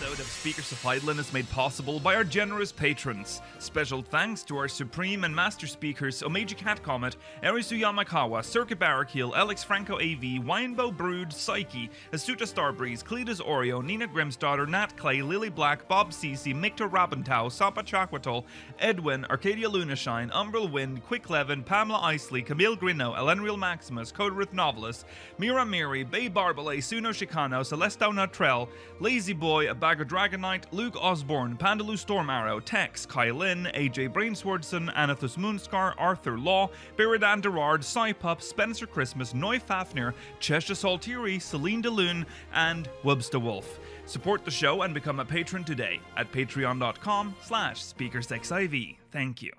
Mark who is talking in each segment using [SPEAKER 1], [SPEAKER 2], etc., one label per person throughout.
[SPEAKER 1] episode of Speakers of Eidolon is made possible by our generous patrons. Special thanks to our Supreme and Master Speakers Omeji Cat Comet, Erisu Yamakawa, Circuit Barrakiel, Alex Franco AV, Winebow Brood, Psyche, Asuta Starbreeze, Cletus Oreo, Nina Grimsdaughter, Nat Clay, Lily Black, Bob Cece, Mikta Rabentau, Sapa Chakwatol, Edwin, Arcadia Lunashine, Umbral Wind, Quick Levin, Pamela Isley, Camille Grino, Elenriel Maximus, Coderith Novelist, Mira Miri, Bay Barbalay, Suno Shikano, Celestau Natrell, Lazy Boy, A Bag of Dragonite, Luke Osborne, Pandaloo Storm Arrow, Tex, Kylin, AJ Brainswordson, Anathus Moonscar, Arthur Law, Beridan Derard, Cypup, Spencer Christmas, Noy Fafnir, Cheshire Saltiri, Celine DeLune, and Wubsta Wolf. Support the show and become a patron today at patreon.com/speakersxiv. Thank you.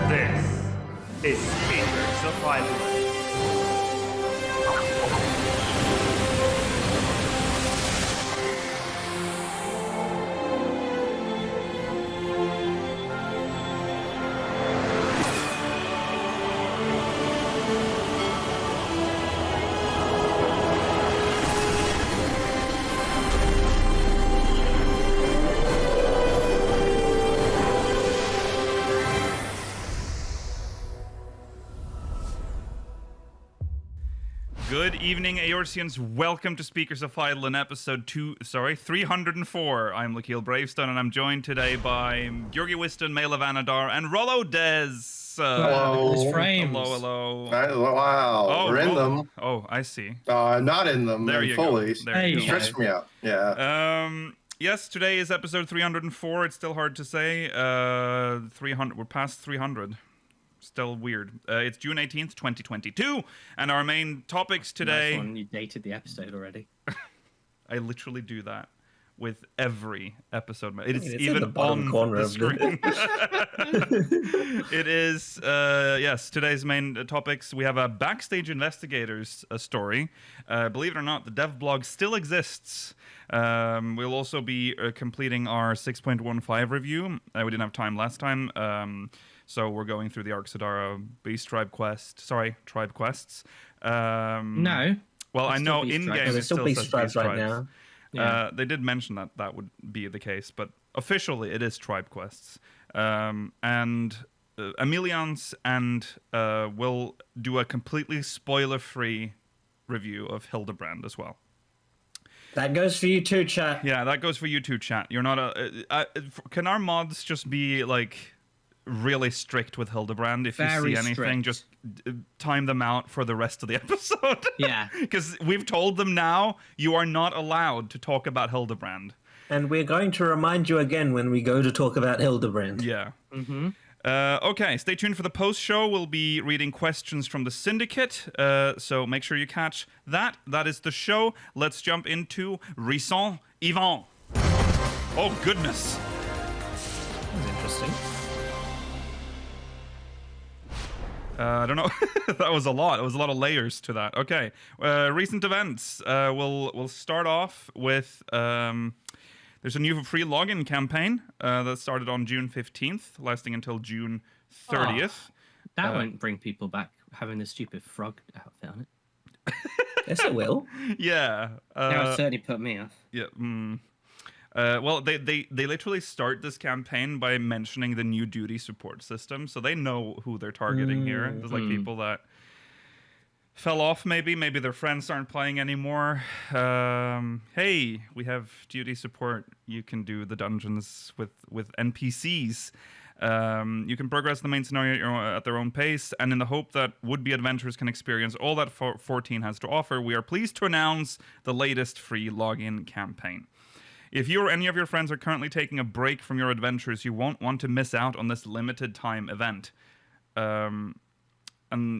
[SPEAKER 2] This is Speakers of Eidolon.
[SPEAKER 1] Good evening, Eorzeans. Welcome to Speakers of Eidolon, episode 304. I'm Lakeel Bravestone, and I'm joined today by Georgi Wiston, Mail of Anadar, and Rollo Des.
[SPEAKER 3] Hello.
[SPEAKER 1] Hello.
[SPEAKER 3] Wow. We're in them.
[SPEAKER 1] Oh, I see.
[SPEAKER 3] Not in them.
[SPEAKER 1] There you
[SPEAKER 3] fully.
[SPEAKER 1] go. There you go.
[SPEAKER 3] Stretch me out. Yeah.
[SPEAKER 1] Yes, today is episode 304. It's still hard to say. 300. We're past 300. Still weird. It's June 18th, 2022, and our main topics today...
[SPEAKER 4] Nice one. You dated the episode already.
[SPEAKER 1] I literally do that with every episode. It's
[SPEAKER 5] even
[SPEAKER 1] in the bottom
[SPEAKER 5] on corner
[SPEAKER 1] the
[SPEAKER 5] of
[SPEAKER 1] screen. It is, yes, today's main topics. We have a Backstage Investigators story. Believe it or not, the dev blog still exists. We'll also be completing our 6.15 review. We didn't have time last time. So we're going through the Arkasodara Tribe Quests.
[SPEAKER 4] No.
[SPEAKER 1] Well, I know in-game it still says
[SPEAKER 5] Tribes right now.
[SPEAKER 4] Yeah.
[SPEAKER 1] They did mention that that would be the case, but officially it is Tribe Quests. And Ameliance and will do a completely spoiler-free review of Hildibrand as well.
[SPEAKER 5] That goes for you too, chat.
[SPEAKER 1] Yeah, that goes for you too, chat. You're not can our mods just be like really strict with Hildibrand? If
[SPEAKER 4] Very
[SPEAKER 1] you see anything, just time them out for the rest of the episode.
[SPEAKER 4] Yeah.
[SPEAKER 1] Because we've told them now you are not allowed to talk about Hildibrand.
[SPEAKER 5] And we're going to remind you again when we go to talk about Hildibrand.
[SPEAKER 1] Yeah.
[SPEAKER 4] Mm-hmm.
[SPEAKER 1] Okay, stay tuned for the post-show. We'll be reading questions from the Syndicate, so make sure you catch that. That is the show. Let's jump into Recent Yvan. Oh, goodness.
[SPEAKER 5] That was interesting.
[SPEAKER 1] I don't know. That was a lot. It was a lot of layers to that. Okay. Recent events. We'll start off with... there's a new free login campaign that started on June 15th, lasting until June 30th.
[SPEAKER 4] That won't bring people back having the stupid frog outfit on it.
[SPEAKER 5] Yes, it will.
[SPEAKER 1] Yeah.
[SPEAKER 4] That would certainly put me off.
[SPEAKER 1] Yeah. Well, they literally start this campaign by mentioning the new duty support system, so they know who they're targeting here. There's like people that fell off, maybe their friends aren't playing anymore. Hey, we have duty support. You can do the dungeons with NPCs. You can progress the main scenario at their own pace, and in the hope that would-be adventurers can experience all that 14 has to offer, we are pleased to announce the latest free login campaign. If you or any of your friends are currently taking a break from your adventures, you won't want to miss out on this limited time event. And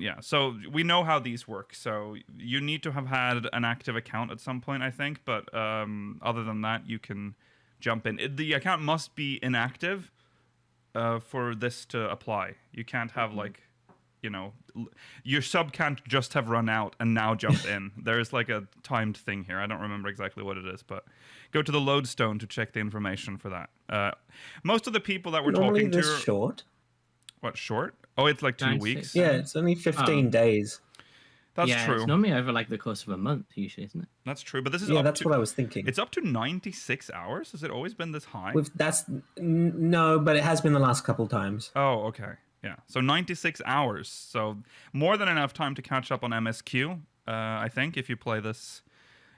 [SPEAKER 1] yeah, so we know how these work. So you need to have had an active account at some point, I think. But other than that, you can jump in. The account must be inactive for this to apply. You can't have like, you know, your sub can't just have run out and now jump in. There's like a timed thing here. I don't remember exactly what it is, but go to the lodestone to check the information for that. Most of the people that we're talking to...
[SPEAKER 5] short?
[SPEAKER 1] What, short? Oh, it's like 2 weeks?
[SPEAKER 5] Yeah, it's only 15 days.
[SPEAKER 1] That's
[SPEAKER 4] yeah,
[SPEAKER 1] true.
[SPEAKER 4] It's normally over like the course of a month, usually, isn't it?
[SPEAKER 1] That's true. But this is
[SPEAKER 5] Yeah,
[SPEAKER 1] up
[SPEAKER 5] that's
[SPEAKER 1] to,
[SPEAKER 5] what I was thinking.
[SPEAKER 1] It's up to 96 hours. Has it always been this high?
[SPEAKER 5] No, but it has been the last couple times.
[SPEAKER 1] Oh, okay. Yeah. So 96 hours. So more than enough time to catch up on MSQ, I think, if you play this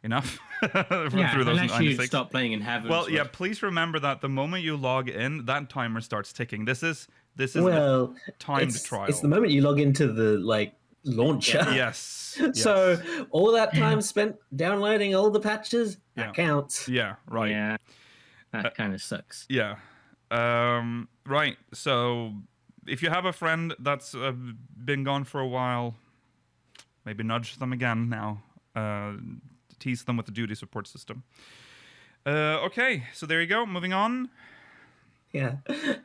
[SPEAKER 1] enough through those
[SPEAKER 4] unless you
[SPEAKER 1] 96.
[SPEAKER 4] stop playing in heaven.
[SPEAKER 1] Well, yeah, please remember that the moment you log in, that timer starts ticking. This is
[SPEAKER 5] Well,
[SPEAKER 1] a timed trial.
[SPEAKER 5] It's the moment you log into the launcher.
[SPEAKER 1] Yes.
[SPEAKER 5] So all that time spent downloading all the patches, that counts.
[SPEAKER 1] Yeah, right.
[SPEAKER 4] Yeah, that kind of sucks.
[SPEAKER 1] Yeah. Right. So if you have a friend that's been gone for a while, maybe nudge them again now. Tease them with the duty support system. Okay, so there you go. Moving on.
[SPEAKER 5] Yeah.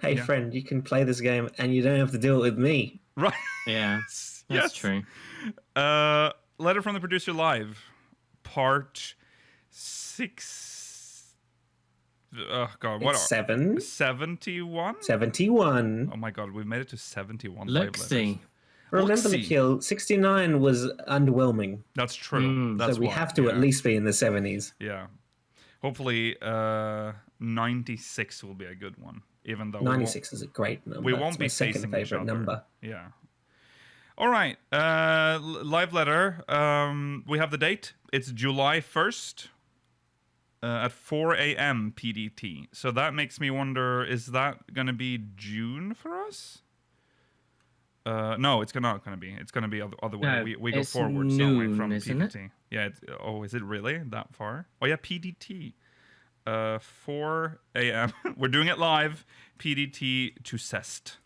[SPEAKER 5] Hey, friend, you can play this game and you don't have to deal with me.
[SPEAKER 1] Right.
[SPEAKER 4] Yeah, that's true.
[SPEAKER 1] Letter from the Producer Live, part 6. Oh, God. What? 71?
[SPEAKER 5] 71.
[SPEAKER 1] Oh, my God. We've made it to 71.
[SPEAKER 4] Let's see.
[SPEAKER 5] Remember, Nikhil, 69 was underwhelming.
[SPEAKER 1] That's true.
[SPEAKER 5] So we have to at least be in the 70s.
[SPEAKER 1] Yeah. Hopefully, 96 will be a good one. Even though
[SPEAKER 5] 96 is a great number.
[SPEAKER 1] We won't
[SPEAKER 5] it's
[SPEAKER 1] be
[SPEAKER 5] my second
[SPEAKER 1] facing
[SPEAKER 5] favorite
[SPEAKER 1] each other.
[SPEAKER 5] number.
[SPEAKER 1] Yeah. All right. Live letter. We have the date. It's July 1st at 4 a.m. PDT. So that makes me wonder, is that going to be June for us? No, it's not going to be. It's going to be other way.
[SPEAKER 4] No,
[SPEAKER 1] We go
[SPEAKER 4] it's
[SPEAKER 1] forwards, don't we,
[SPEAKER 4] noon,
[SPEAKER 1] from
[SPEAKER 4] isn't it?
[SPEAKER 1] PDT? Yeah. Is it really that far? Oh, yeah, PDT. 4 a.m. We're doing it live. PDT to CEST.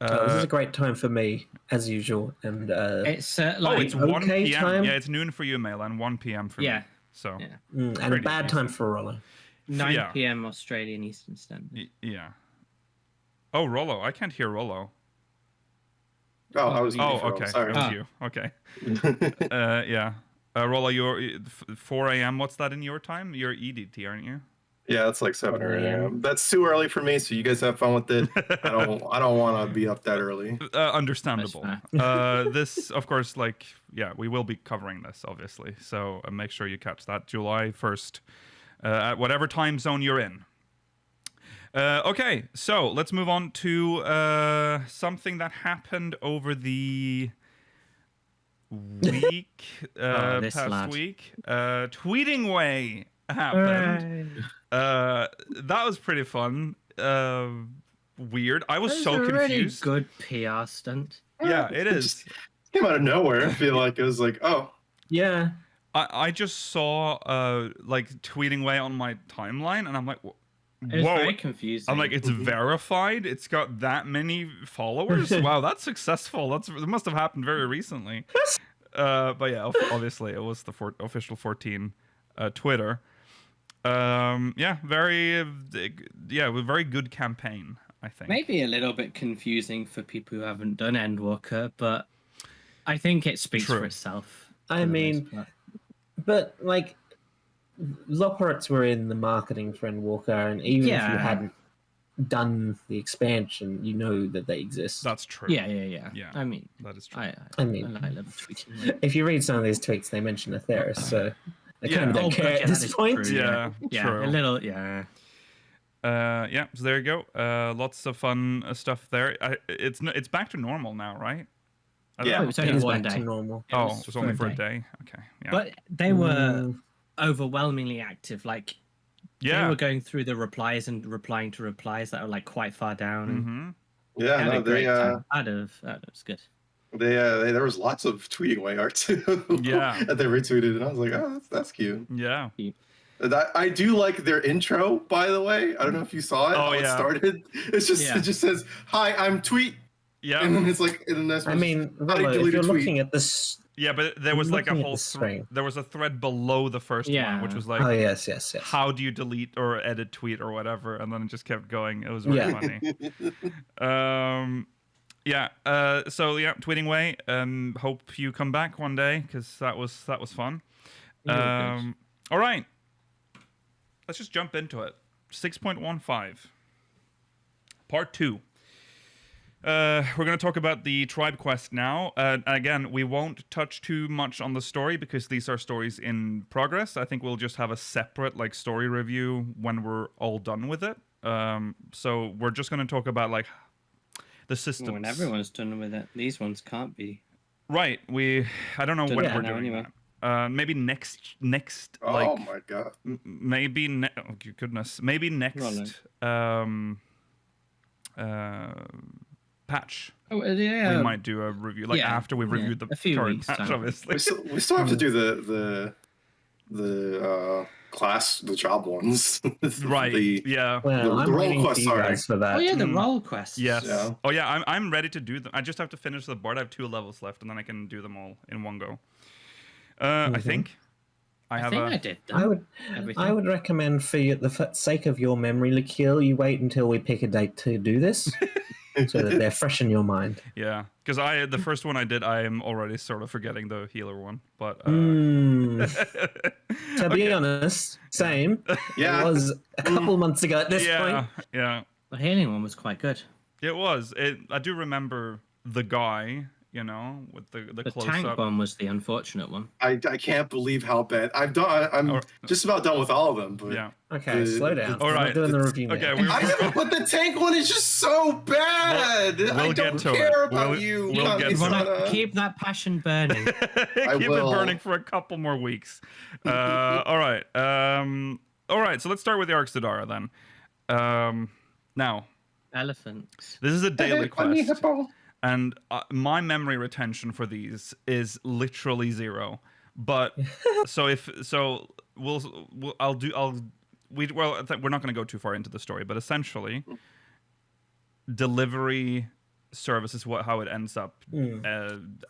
[SPEAKER 5] This is a great time for me, as usual. And
[SPEAKER 4] It's
[SPEAKER 1] it's 1
[SPEAKER 5] okay
[SPEAKER 1] p.m.
[SPEAKER 5] time?
[SPEAKER 1] Yeah, it's noon for you, Mail, and 1 p.m. for me. So
[SPEAKER 5] and a bad time for Rollo.
[SPEAKER 4] 9 p.m. Australian Eastern Standard.
[SPEAKER 1] yeah. Oh, Rollo. I can't hear Rollo.
[SPEAKER 3] Oh, I was.
[SPEAKER 1] Okay.
[SPEAKER 3] Sorry.
[SPEAKER 1] It was you. Okay. Yeah. Rollo, you're 4 a.m. What's that in your time? You're EDT, aren't you?
[SPEAKER 3] Yeah, it's like 7 a.m. That's too early for me. So you guys have fun with it. I don't want to be up that early.
[SPEAKER 1] Understandable. This, of course, we will be covering this, obviously. So make sure you catch that July 1st at whatever time zone you're in. Okay, so let's move on to something that happened over the week, past week. Tweetingway happened. That was pretty fun. Weird. I was so confused.
[SPEAKER 4] Really good PR stunt.
[SPEAKER 1] Yeah, it is.
[SPEAKER 3] It came out of nowhere. I feel like it was like, oh.
[SPEAKER 5] Yeah.
[SPEAKER 1] I just saw Tweetingway on my timeline, and I'm like, whoa.
[SPEAKER 4] It was very confusing.
[SPEAKER 1] I'm like, it's verified. It's got that many followers. Wow, that's successful. It must have happened very recently. But yeah, obviously it was the official 14 Twitter. Very good campaign, I think.
[SPEAKER 4] Maybe a little bit confusing for people who haven't done Endwalker, but I think it speaks for itself.
[SPEAKER 5] I mean, but Loporits were in the marketing for Endwalker, and even if you hadn't done the expansion, you know that they exist.
[SPEAKER 1] That's true.
[SPEAKER 4] Yeah. I mean,
[SPEAKER 1] that is true.
[SPEAKER 4] I love tweeting.
[SPEAKER 5] If you read some of these tweets, they mention Atheris, so they kind of don't care at this point.
[SPEAKER 1] True,
[SPEAKER 4] a little,
[SPEAKER 1] so there you go. Lots of fun stuff there. It's back to normal now, right?
[SPEAKER 4] Yeah, it's only one day.
[SPEAKER 5] Normal.
[SPEAKER 1] It was only for a day. Okay, yeah.
[SPEAKER 4] But they were overwhelmingly active. They were going through the replies and replying to replies that are quite far down. And
[SPEAKER 3] yeah, no, they
[SPEAKER 4] that was good.
[SPEAKER 3] There was lots of Tweetingway art too.
[SPEAKER 1] Yeah,
[SPEAKER 3] that they retweeted, and I was like, oh, that's cute.
[SPEAKER 1] Yeah.
[SPEAKER 3] I do like their intro, by the way. I don't know if you saw it. How it started. It just says, "Hi, I'm Tweet."
[SPEAKER 1] Yeah,
[SPEAKER 3] and then it's like, and then that's.
[SPEAKER 5] I mean, if you're looking at this.
[SPEAKER 1] Yeah, but there was a whole there was a thread below the first one, which was like,
[SPEAKER 5] oh yes.
[SPEAKER 1] How do you delete or edit tweet or whatever, and then it just kept going. It was really funny. Tweetingway. Hope you come back one day because that was fun. All right, let's just jump into it. 6.15, part 2. We're going to talk about the tribe quest now. Again, we won't touch too much on the story because these are stories in progress. I think we'll just have a separate like story review when we're all done with it. So we're just going to talk about like the systems.
[SPEAKER 4] When everyone's done with it, these ones can't be.
[SPEAKER 1] Right. I don't know when we're doing
[SPEAKER 4] anyway.
[SPEAKER 1] that. Maybe next.
[SPEAKER 3] Oh
[SPEAKER 1] like,
[SPEAKER 3] my god.
[SPEAKER 1] Maybe. Oh goodness. Maybe next. Patch.
[SPEAKER 4] Oh yeah.
[SPEAKER 1] We might do a review after we've reviewed the current patch, obviously.
[SPEAKER 3] We still have to do the class, the job ones.
[SPEAKER 1] Right.
[SPEAKER 5] Well,
[SPEAKER 3] the role quest,
[SPEAKER 5] for that.
[SPEAKER 4] Oh yeah, the role quests.
[SPEAKER 1] Yes.
[SPEAKER 3] Yeah.
[SPEAKER 1] Oh yeah, I'm ready to do them. I just have to finish the board. I have 2 levels left, and then I can do them all in one go. I think.
[SPEAKER 4] I did them.
[SPEAKER 5] I would recommend for you, the sake of your memory, Lakil, you wait until we pick a date to do this. So that they're fresh in your mind.
[SPEAKER 1] Yeah, because the first one I did, I am already sort of forgetting the healer one. But
[SPEAKER 5] to be honest, same.
[SPEAKER 3] Yeah,
[SPEAKER 5] it was a couple months ago at this point.
[SPEAKER 1] Yeah,
[SPEAKER 4] the healing one was quite good.
[SPEAKER 1] It was. I do remember the guy, with the close
[SPEAKER 4] tank
[SPEAKER 1] up.
[SPEAKER 4] one was the unfortunate one.
[SPEAKER 3] I can't believe how bad I'm done. I'm just about done with all of them. But
[SPEAKER 1] yeah.
[SPEAKER 5] Okay, slow down.
[SPEAKER 1] All right,
[SPEAKER 5] doing the review.
[SPEAKER 1] Okay,
[SPEAKER 3] but the tank one is just so bad. I don't care about you.
[SPEAKER 4] Keep that passion burning.
[SPEAKER 1] Keep it burning for a couple more weeks. All right. All right. So let's start with the Arkasodara then. Now,
[SPEAKER 4] Elephants.
[SPEAKER 1] This is a daily quest. And my memory retention for these is literally 0. But we're not going to go too far into the story, but essentially, delivery service is how it ends up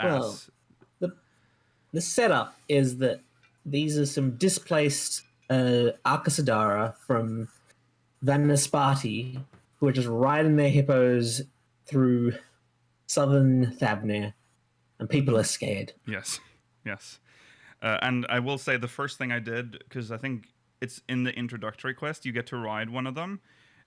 [SPEAKER 1] as.
[SPEAKER 5] The setup is that these are some displaced Arkasodara from Vanaspati who are just riding their hippos through southern Thavnir, and people are scared.
[SPEAKER 1] Yes. And I will say the first thing I did, because I think it's in the introductory quest, you get to ride one of them.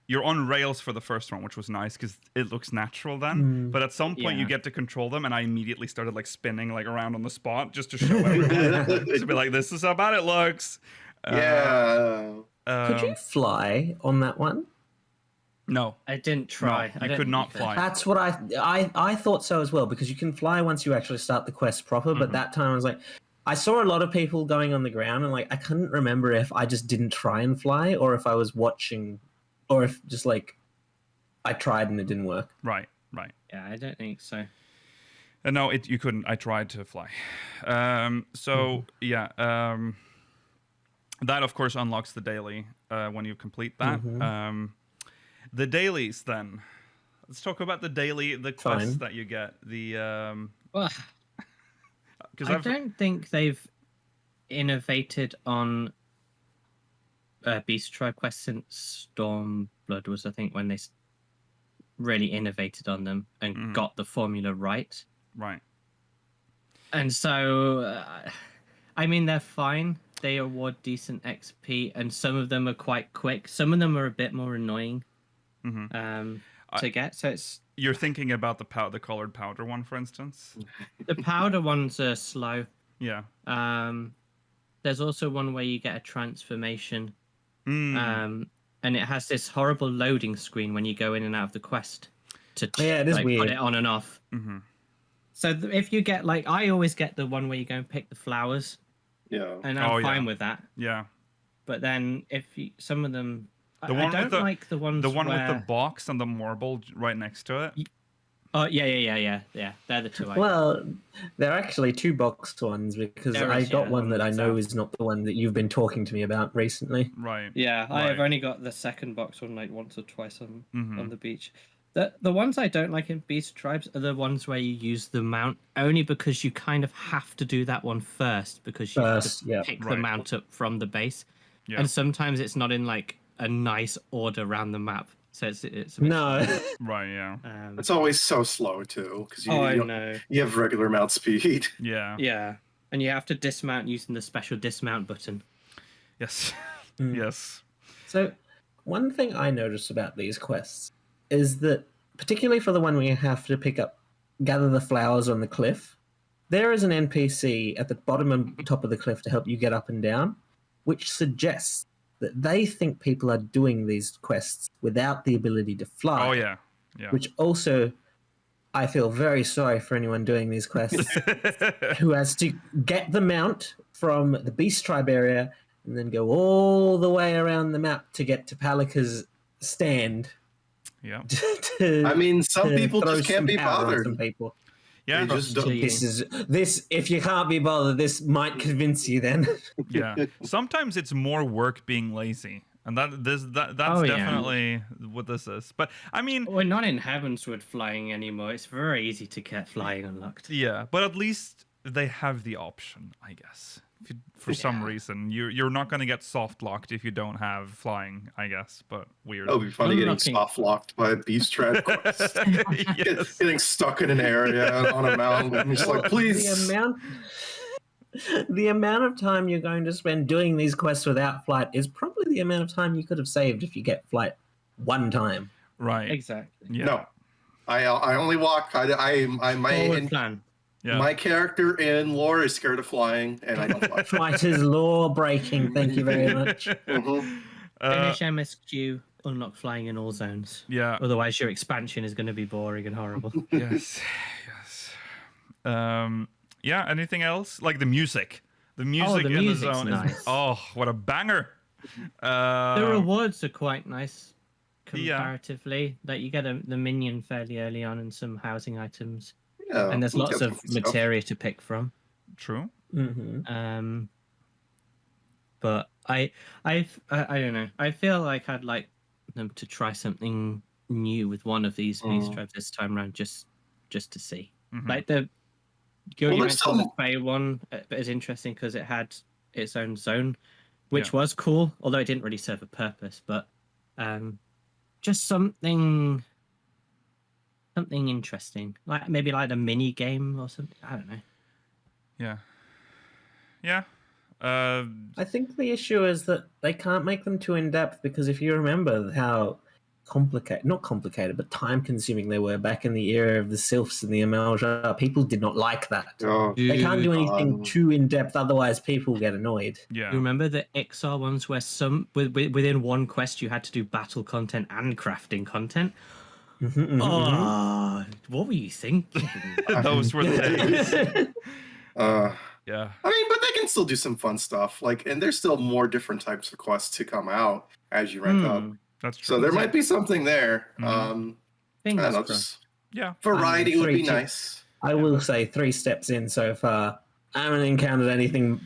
[SPEAKER 1] You're on rails for the first one, which was nice because it looks natural then. But at some point you get to control them, and I immediately started like spinning like around on the spot just to show everyone. To be like, this is how bad it looks.
[SPEAKER 5] Could you fly on that one?
[SPEAKER 1] No,
[SPEAKER 4] I didn't try.
[SPEAKER 1] No, I could not fly.
[SPEAKER 5] That's what I thought so as well, because you can fly once you actually start the quest proper. But that time I was like, I saw a lot of people going on the ground, and like I couldn't remember if I just didn't try and fly, or if I was watching, or if just like I tried and it didn't work.
[SPEAKER 1] Right.
[SPEAKER 4] Yeah, I don't think so.
[SPEAKER 1] No, you couldn't. I tried to fly. That of course unlocks the daily when you complete that. The dailies, then. Let's talk about the quests that you get.
[SPEAKER 4] Well, I don't think they've innovated on Beast Tribe Quest since Stormblood was, I think, when they really innovated on them and got the formula right.
[SPEAKER 1] Right.
[SPEAKER 4] And so, I mean, they're fine. They award decent XP, and some of them are quite quick. Some of them are a bit more annoying. To get. So
[SPEAKER 1] you're thinking about the colored powder one, for instance.
[SPEAKER 4] The powder ones are slow.
[SPEAKER 1] Yeah.
[SPEAKER 4] There's also one where you get a transformation, and it has this horrible loading screen when you go in and out of the quest to
[SPEAKER 5] it is weird.
[SPEAKER 4] Put it on and off. So if you get I always get the one where you go and pick the flowers.
[SPEAKER 3] Yeah.
[SPEAKER 4] And I'm fine with that.
[SPEAKER 1] Yeah.
[SPEAKER 4] But then some of them.
[SPEAKER 1] The one
[SPEAKER 4] I don't like the ones.
[SPEAKER 1] The one with the box and the marble right next to it.
[SPEAKER 4] Oh yeah. They're the two.
[SPEAKER 5] Well, they're actually 2 boxed ones because I got one that I know is not the one that you've been talking to me about recently.
[SPEAKER 1] Right.
[SPEAKER 4] Yeah,
[SPEAKER 1] right.
[SPEAKER 4] I've only got the second box one once or twice on the beach. The ones I don't like in Beast Tribes are the ones where you use the mount only because you kind of have to do that one first because you have to pick the mount up from the base, and sometimes it's not in a nice order around the map, so it's a bit
[SPEAKER 1] right. Yeah.
[SPEAKER 3] It's always so slow too because
[SPEAKER 4] I know
[SPEAKER 3] you have regular mount speed.
[SPEAKER 4] Yeah, and you have to dismount using the special dismount button.
[SPEAKER 1] Yes. Yes.
[SPEAKER 5] So one thing I noticed about these quests is that particularly for the one where you have to gather the flowers on the cliff, there is an NPC at the bottom and top of the cliff to help you get up and down, which suggests that they think people are doing these quests without the ability to fly.
[SPEAKER 1] Oh, yeah.
[SPEAKER 5] Which also, I feel very sorry for anyone doing these quests who has to get the mount from the Beast Tribe area and then go all the way around the map to get to Palika's stand.
[SPEAKER 1] Yeah.
[SPEAKER 3] I mean, some people just can't be bothered.
[SPEAKER 5] Some people.
[SPEAKER 1] Yeah.
[SPEAKER 3] They just don't.
[SPEAKER 5] This. If you can't be bothered, this might convince you. Then.
[SPEAKER 1] Yeah. Sometimes it's more work being lazy, and that's definitely what this is. But I mean,
[SPEAKER 4] we're not in Heavensward flying anymore. It's very easy to get flying unlocked.
[SPEAKER 1] Yeah, but at least they have the option, I guess. For some reason, you're not going to get soft locked if you don't have flying, I guess. But weird.
[SPEAKER 3] It'll be funny getting soft locked by a Beast Tribe Quest.
[SPEAKER 1] Yes.
[SPEAKER 3] Getting stuck in an area on a mountain. And just like, please.
[SPEAKER 5] The amount of time you're going to spend doing these quests without flight is probably the amount of time you could have saved if you get flight one time.
[SPEAKER 1] Right.
[SPEAKER 4] Exactly.
[SPEAKER 1] Yeah.
[SPEAKER 3] No, I only walk.
[SPEAKER 4] Plan.
[SPEAKER 1] Yeah.
[SPEAKER 3] My character in lore is scared of flying, and I don't fly.
[SPEAKER 5] Flight is law breaking. Thank you very much.
[SPEAKER 3] Mm-hmm.
[SPEAKER 4] Finish MSQ, unlock flying in all zones.
[SPEAKER 1] Yeah.
[SPEAKER 4] Otherwise, your expansion is going to be boring and horrible.
[SPEAKER 1] Yes. Yeah. Anything else? Like the music. The music in the zone is what a banger.
[SPEAKER 4] The rewards are quite nice comparatively. Like you get the minion fairly early on and some housing items.
[SPEAKER 3] Yeah,
[SPEAKER 4] and there's lots of materia to pick from.
[SPEAKER 1] True.
[SPEAKER 5] Mm-hmm.
[SPEAKER 4] But I don't know. I feel like I'd like them to try something new with one of these Beast Tribes this time around, just to see.
[SPEAKER 1] Mm-hmm.
[SPEAKER 4] Like the Fey one is interesting because it had its own zone, which was cool, although it didn't really serve a purpose. But just something interesting, like maybe like a mini game or something. I don't know.
[SPEAKER 1] Yeah.
[SPEAKER 5] I think the issue is that they can't make them too in depth because if you remember how not complicated, but time consuming they were back in the era of the Sylphs and the Amalja, people did not like that. They can't do anything too in depth, otherwise people get annoyed.
[SPEAKER 1] Yeah.
[SPEAKER 4] You remember the XR ones where within one quest you had to do battle content and crafting content? Oh, what were you thinking?
[SPEAKER 1] Those were the days.
[SPEAKER 3] Yeah. I mean, but they can still do some fun stuff. And there's still more different types of quests to come out as you rank up.
[SPEAKER 1] That's true.
[SPEAKER 3] So there might be something there. I don't know, variety would be nice.
[SPEAKER 5] I will say 3 steps in so far, I haven't encountered anything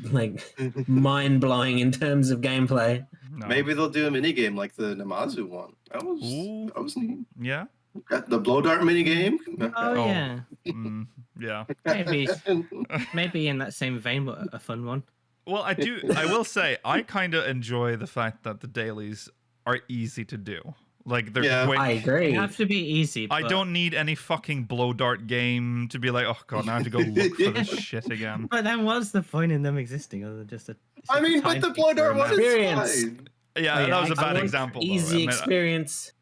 [SPEAKER 5] mind blowing in terms of gameplay.
[SPEAKER 1] No.
[SPEAKER 3] Maybe they'll do a mini game like the Namazu one. That was neat.
[SPEAKER 1] Yeah.
[SPEAKER 3] The blow dart mini game.
[SPEAKER 4] Yeah.
[SPEAKER 1] Yeah.
[SPEAKER 4] Maybe in that same vein, but a fun one.
[SPEAKER 1] Well, I will say I kind of enjoy the fact that the dailies are easy to do. Like they're quick.
[SPEAKER 5] I agree.
[SPEAKER 4] They have to be easy.
[SPEAKER 1] I don't need any fucking blow dart game to be like, oh god, now I have to go look for this shit again.
[SPEAKER 4] But then what's the point in them existing other than just a?
[SPEAKER 3] I mean, but the blow dart one is fine.
[SPEAKER 1] Yeah, that was a bad example.
[SPEAKER 5] Easy experience.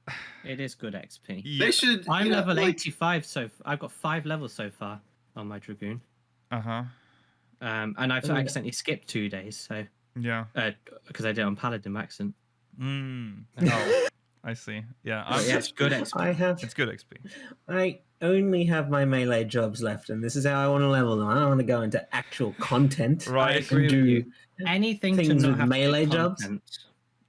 [SPEAKER 4] It is good XP.
[SPEAKER 1] Yeah.
[SPEAKER 3] They should.
[SPEAKER 4] I'm level 85, so I've got 5 levels so far on my Dragoon. And I've accidentally skipped 2 days, so because I did it on Paladin accent.
[SPEAKER 1] I see. Yeah,
[SPEAKER 4] it's good XP.
[SPEAKER 1] It's good XP.
[SPEAKER 5] I only have my melee jobs left, and this is how I want to level them. I don't want to go into actual content.
[SPEAKER 1] Right.
[SPEAKER 5] I agree with you.
[SPEAKER 4] Anything
[SPEAKER 5] things
[SPEAKER 4] to not
[SPEAKER 5] with
[SPEAKER 4] have
[SPEAKER 5] melee jobs.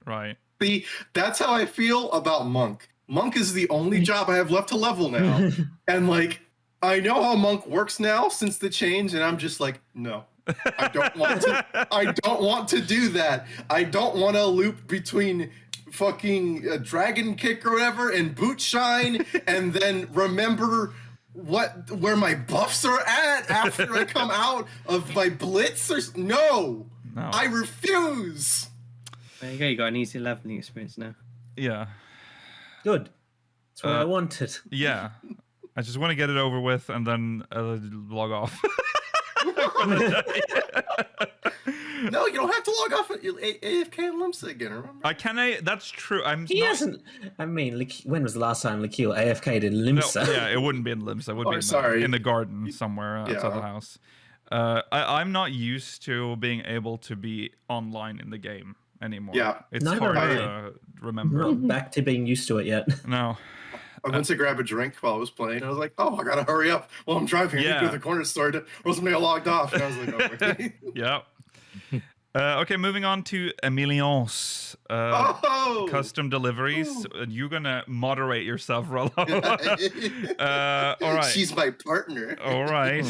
[SPEAKER 1] Right.
[SPEAKER 3] See, that's how I feel about Monk. Monk is the only job I have left to level now. And I know how Monk works now since the change, and I'm just like, no. I don't want to do that. I don't want to loop between fucking Dragon Kick or whatever and Boot Shine and then remember where my buffs are at after I come out of my blitz no. I refuse.
[SPEAKER 4] There you go, you got an easy leveling experience now.
[SPEAKER 1] Yeah.
[SPEAKER 5] Good. That's what I wanted.
[SPEAKER 1] Yeah. I just want to get it over with and then log off.
[SPEAKER 3] No, you don't have to log off. AFK and Limsa again, remember?
[SPEAKER 1] That's true.
[SPEAKER 5] He hasn't. I mean, when was the last time Lakil AFK'd in Limsa?
[SPEAKER 1] No, yeah, it wouldn't be in Limsa. It would be in the garden somewhere outside the house. I'm not used to being able to be online in the game anymore.
[SPEAKER 3] Yeah.
[SPEAKER 1] It's
[SPEAKER 5] Neither
[SPEAKER 1] hard
[SPEAKER 5] am I.
[SPEAKER 1] to remember.
[SPEAKER 5] I'm not back to being used to it yet.
[SPEAKER 1] No.
[SPEAKER 3] I went to grab a drink while I was playing. I was like, oh, I gotta hurry up while I'm driving. I need to go to the corner store, or somebody logged off. And I was like, oh, wait.
[SPEAKER 1] Yeah. Okay, moving on to Ameliance Custom Deliveries. You're gonna moderate yourself, Rollo. All right.
[SPEAKER 3] She's my partner.
[SPEAKER 1] All right.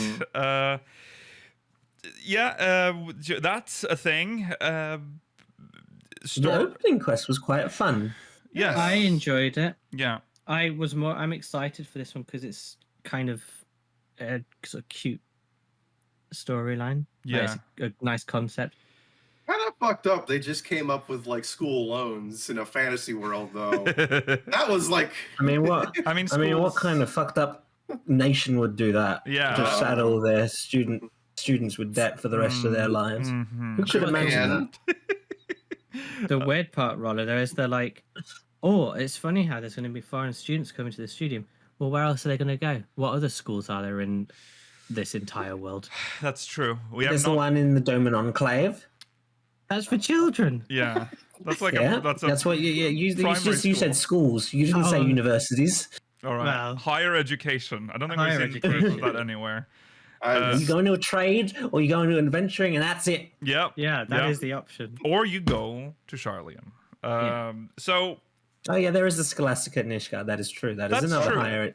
[SPEAKER 1] That's a thing.
[SPEAKER 5] The opening quest was quite fun.
[SPEAKER 1] Yes.
[SPEAKER 4] I enjoyed it.
[SPEAKER 1] Yeah.
[SPEAKER 4] I'm excited for this one because it's kind of a sort of cute storyline.
[SPEAKER 1] Yeah.
[SPEAKER 4] It's a nice concept.
[SPEAKER 3] Kind of fucked up. They just came up with like school loans in a fantasy world, though. That was like.
[SPEAKER 5] I mean, what? I mean, what kind of fucked up nation would do that?
[SPEAKER 1] Yeah.
[SPEAKER 5] To saddle their students with debt for the rest of their lives.
[SPEAKER 1] Mm-hmm.
[SPEAKER 5] Who could imagine that?
[SPEAKER 4] The weird part, Roller, there is it's funny how there's going to be foreign students coming to the stadium. Well, where else are they going to go? What other schools are there in this entire world?
[SPEAKER 1] That's true.
[SPEAKER 5] There's the one in the Doman Enclave.
[SPEAKER 4] That's for children.
[SPEAKER 1] Yeah, that's like
[SPEAKER 5] that's what you said schools. You didn't say universities.
[SPEAKER 1] All right,
[SPEAKER 4] well,
[SPEAKER 1] higher education. I don't think we've seen proof of that anywhere.
[SPEAKER 5] You go into a trade or you go into adventuring, and that's it.
[SPEAKER 1] Yep.
[SPEAKER 4] Yeah, that is the option.
[SPEAKER 1] Or you go to Charlian. So.
[SPEAKER 5] Oh yeah, there is the Scholastica in Ishgard. That is true. That's another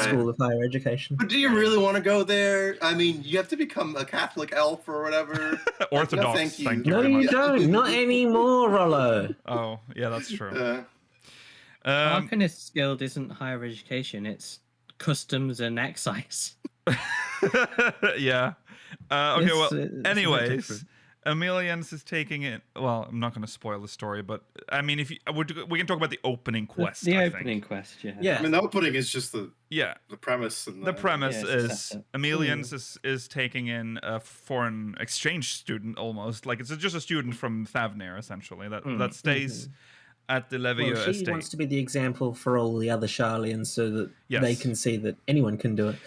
[SPEAKER 5] school of higher education.
[SPEAKER 3] But do you really want to go there? I mean, you have to become a Catholic elf or whatever.
[SPEAKER 1] Orthodox.
[SPEAKER 3] No, thank you.
[SPEAKER 5] No, you don't. Not anymore, Rollo.
[SPEAKER 1] Oh, yeah, that's true.
[SPEAKER 4] Arcanist Guild isn't higher education. It's customs and excise.
[SPEAKER 1] Yeah. Okay, anyways. Ameliance is taking it. Well, I'm not going to spoil the story, but I mean, we can talk about the opening quest.
[SPEAKER 4] The opening quest, yeah.
[SPEAKER 3] I mean, the opening is just the premise. And
[SPEAKER 1] the premise is Ameliance is taking in a foreign exchange student, almost like it's just a student from Thavnir, essentially that stays at the Levio estate.
[SPEAKER 5] She wants to be the example for all the other Charlians so that they can see that anyone can do it.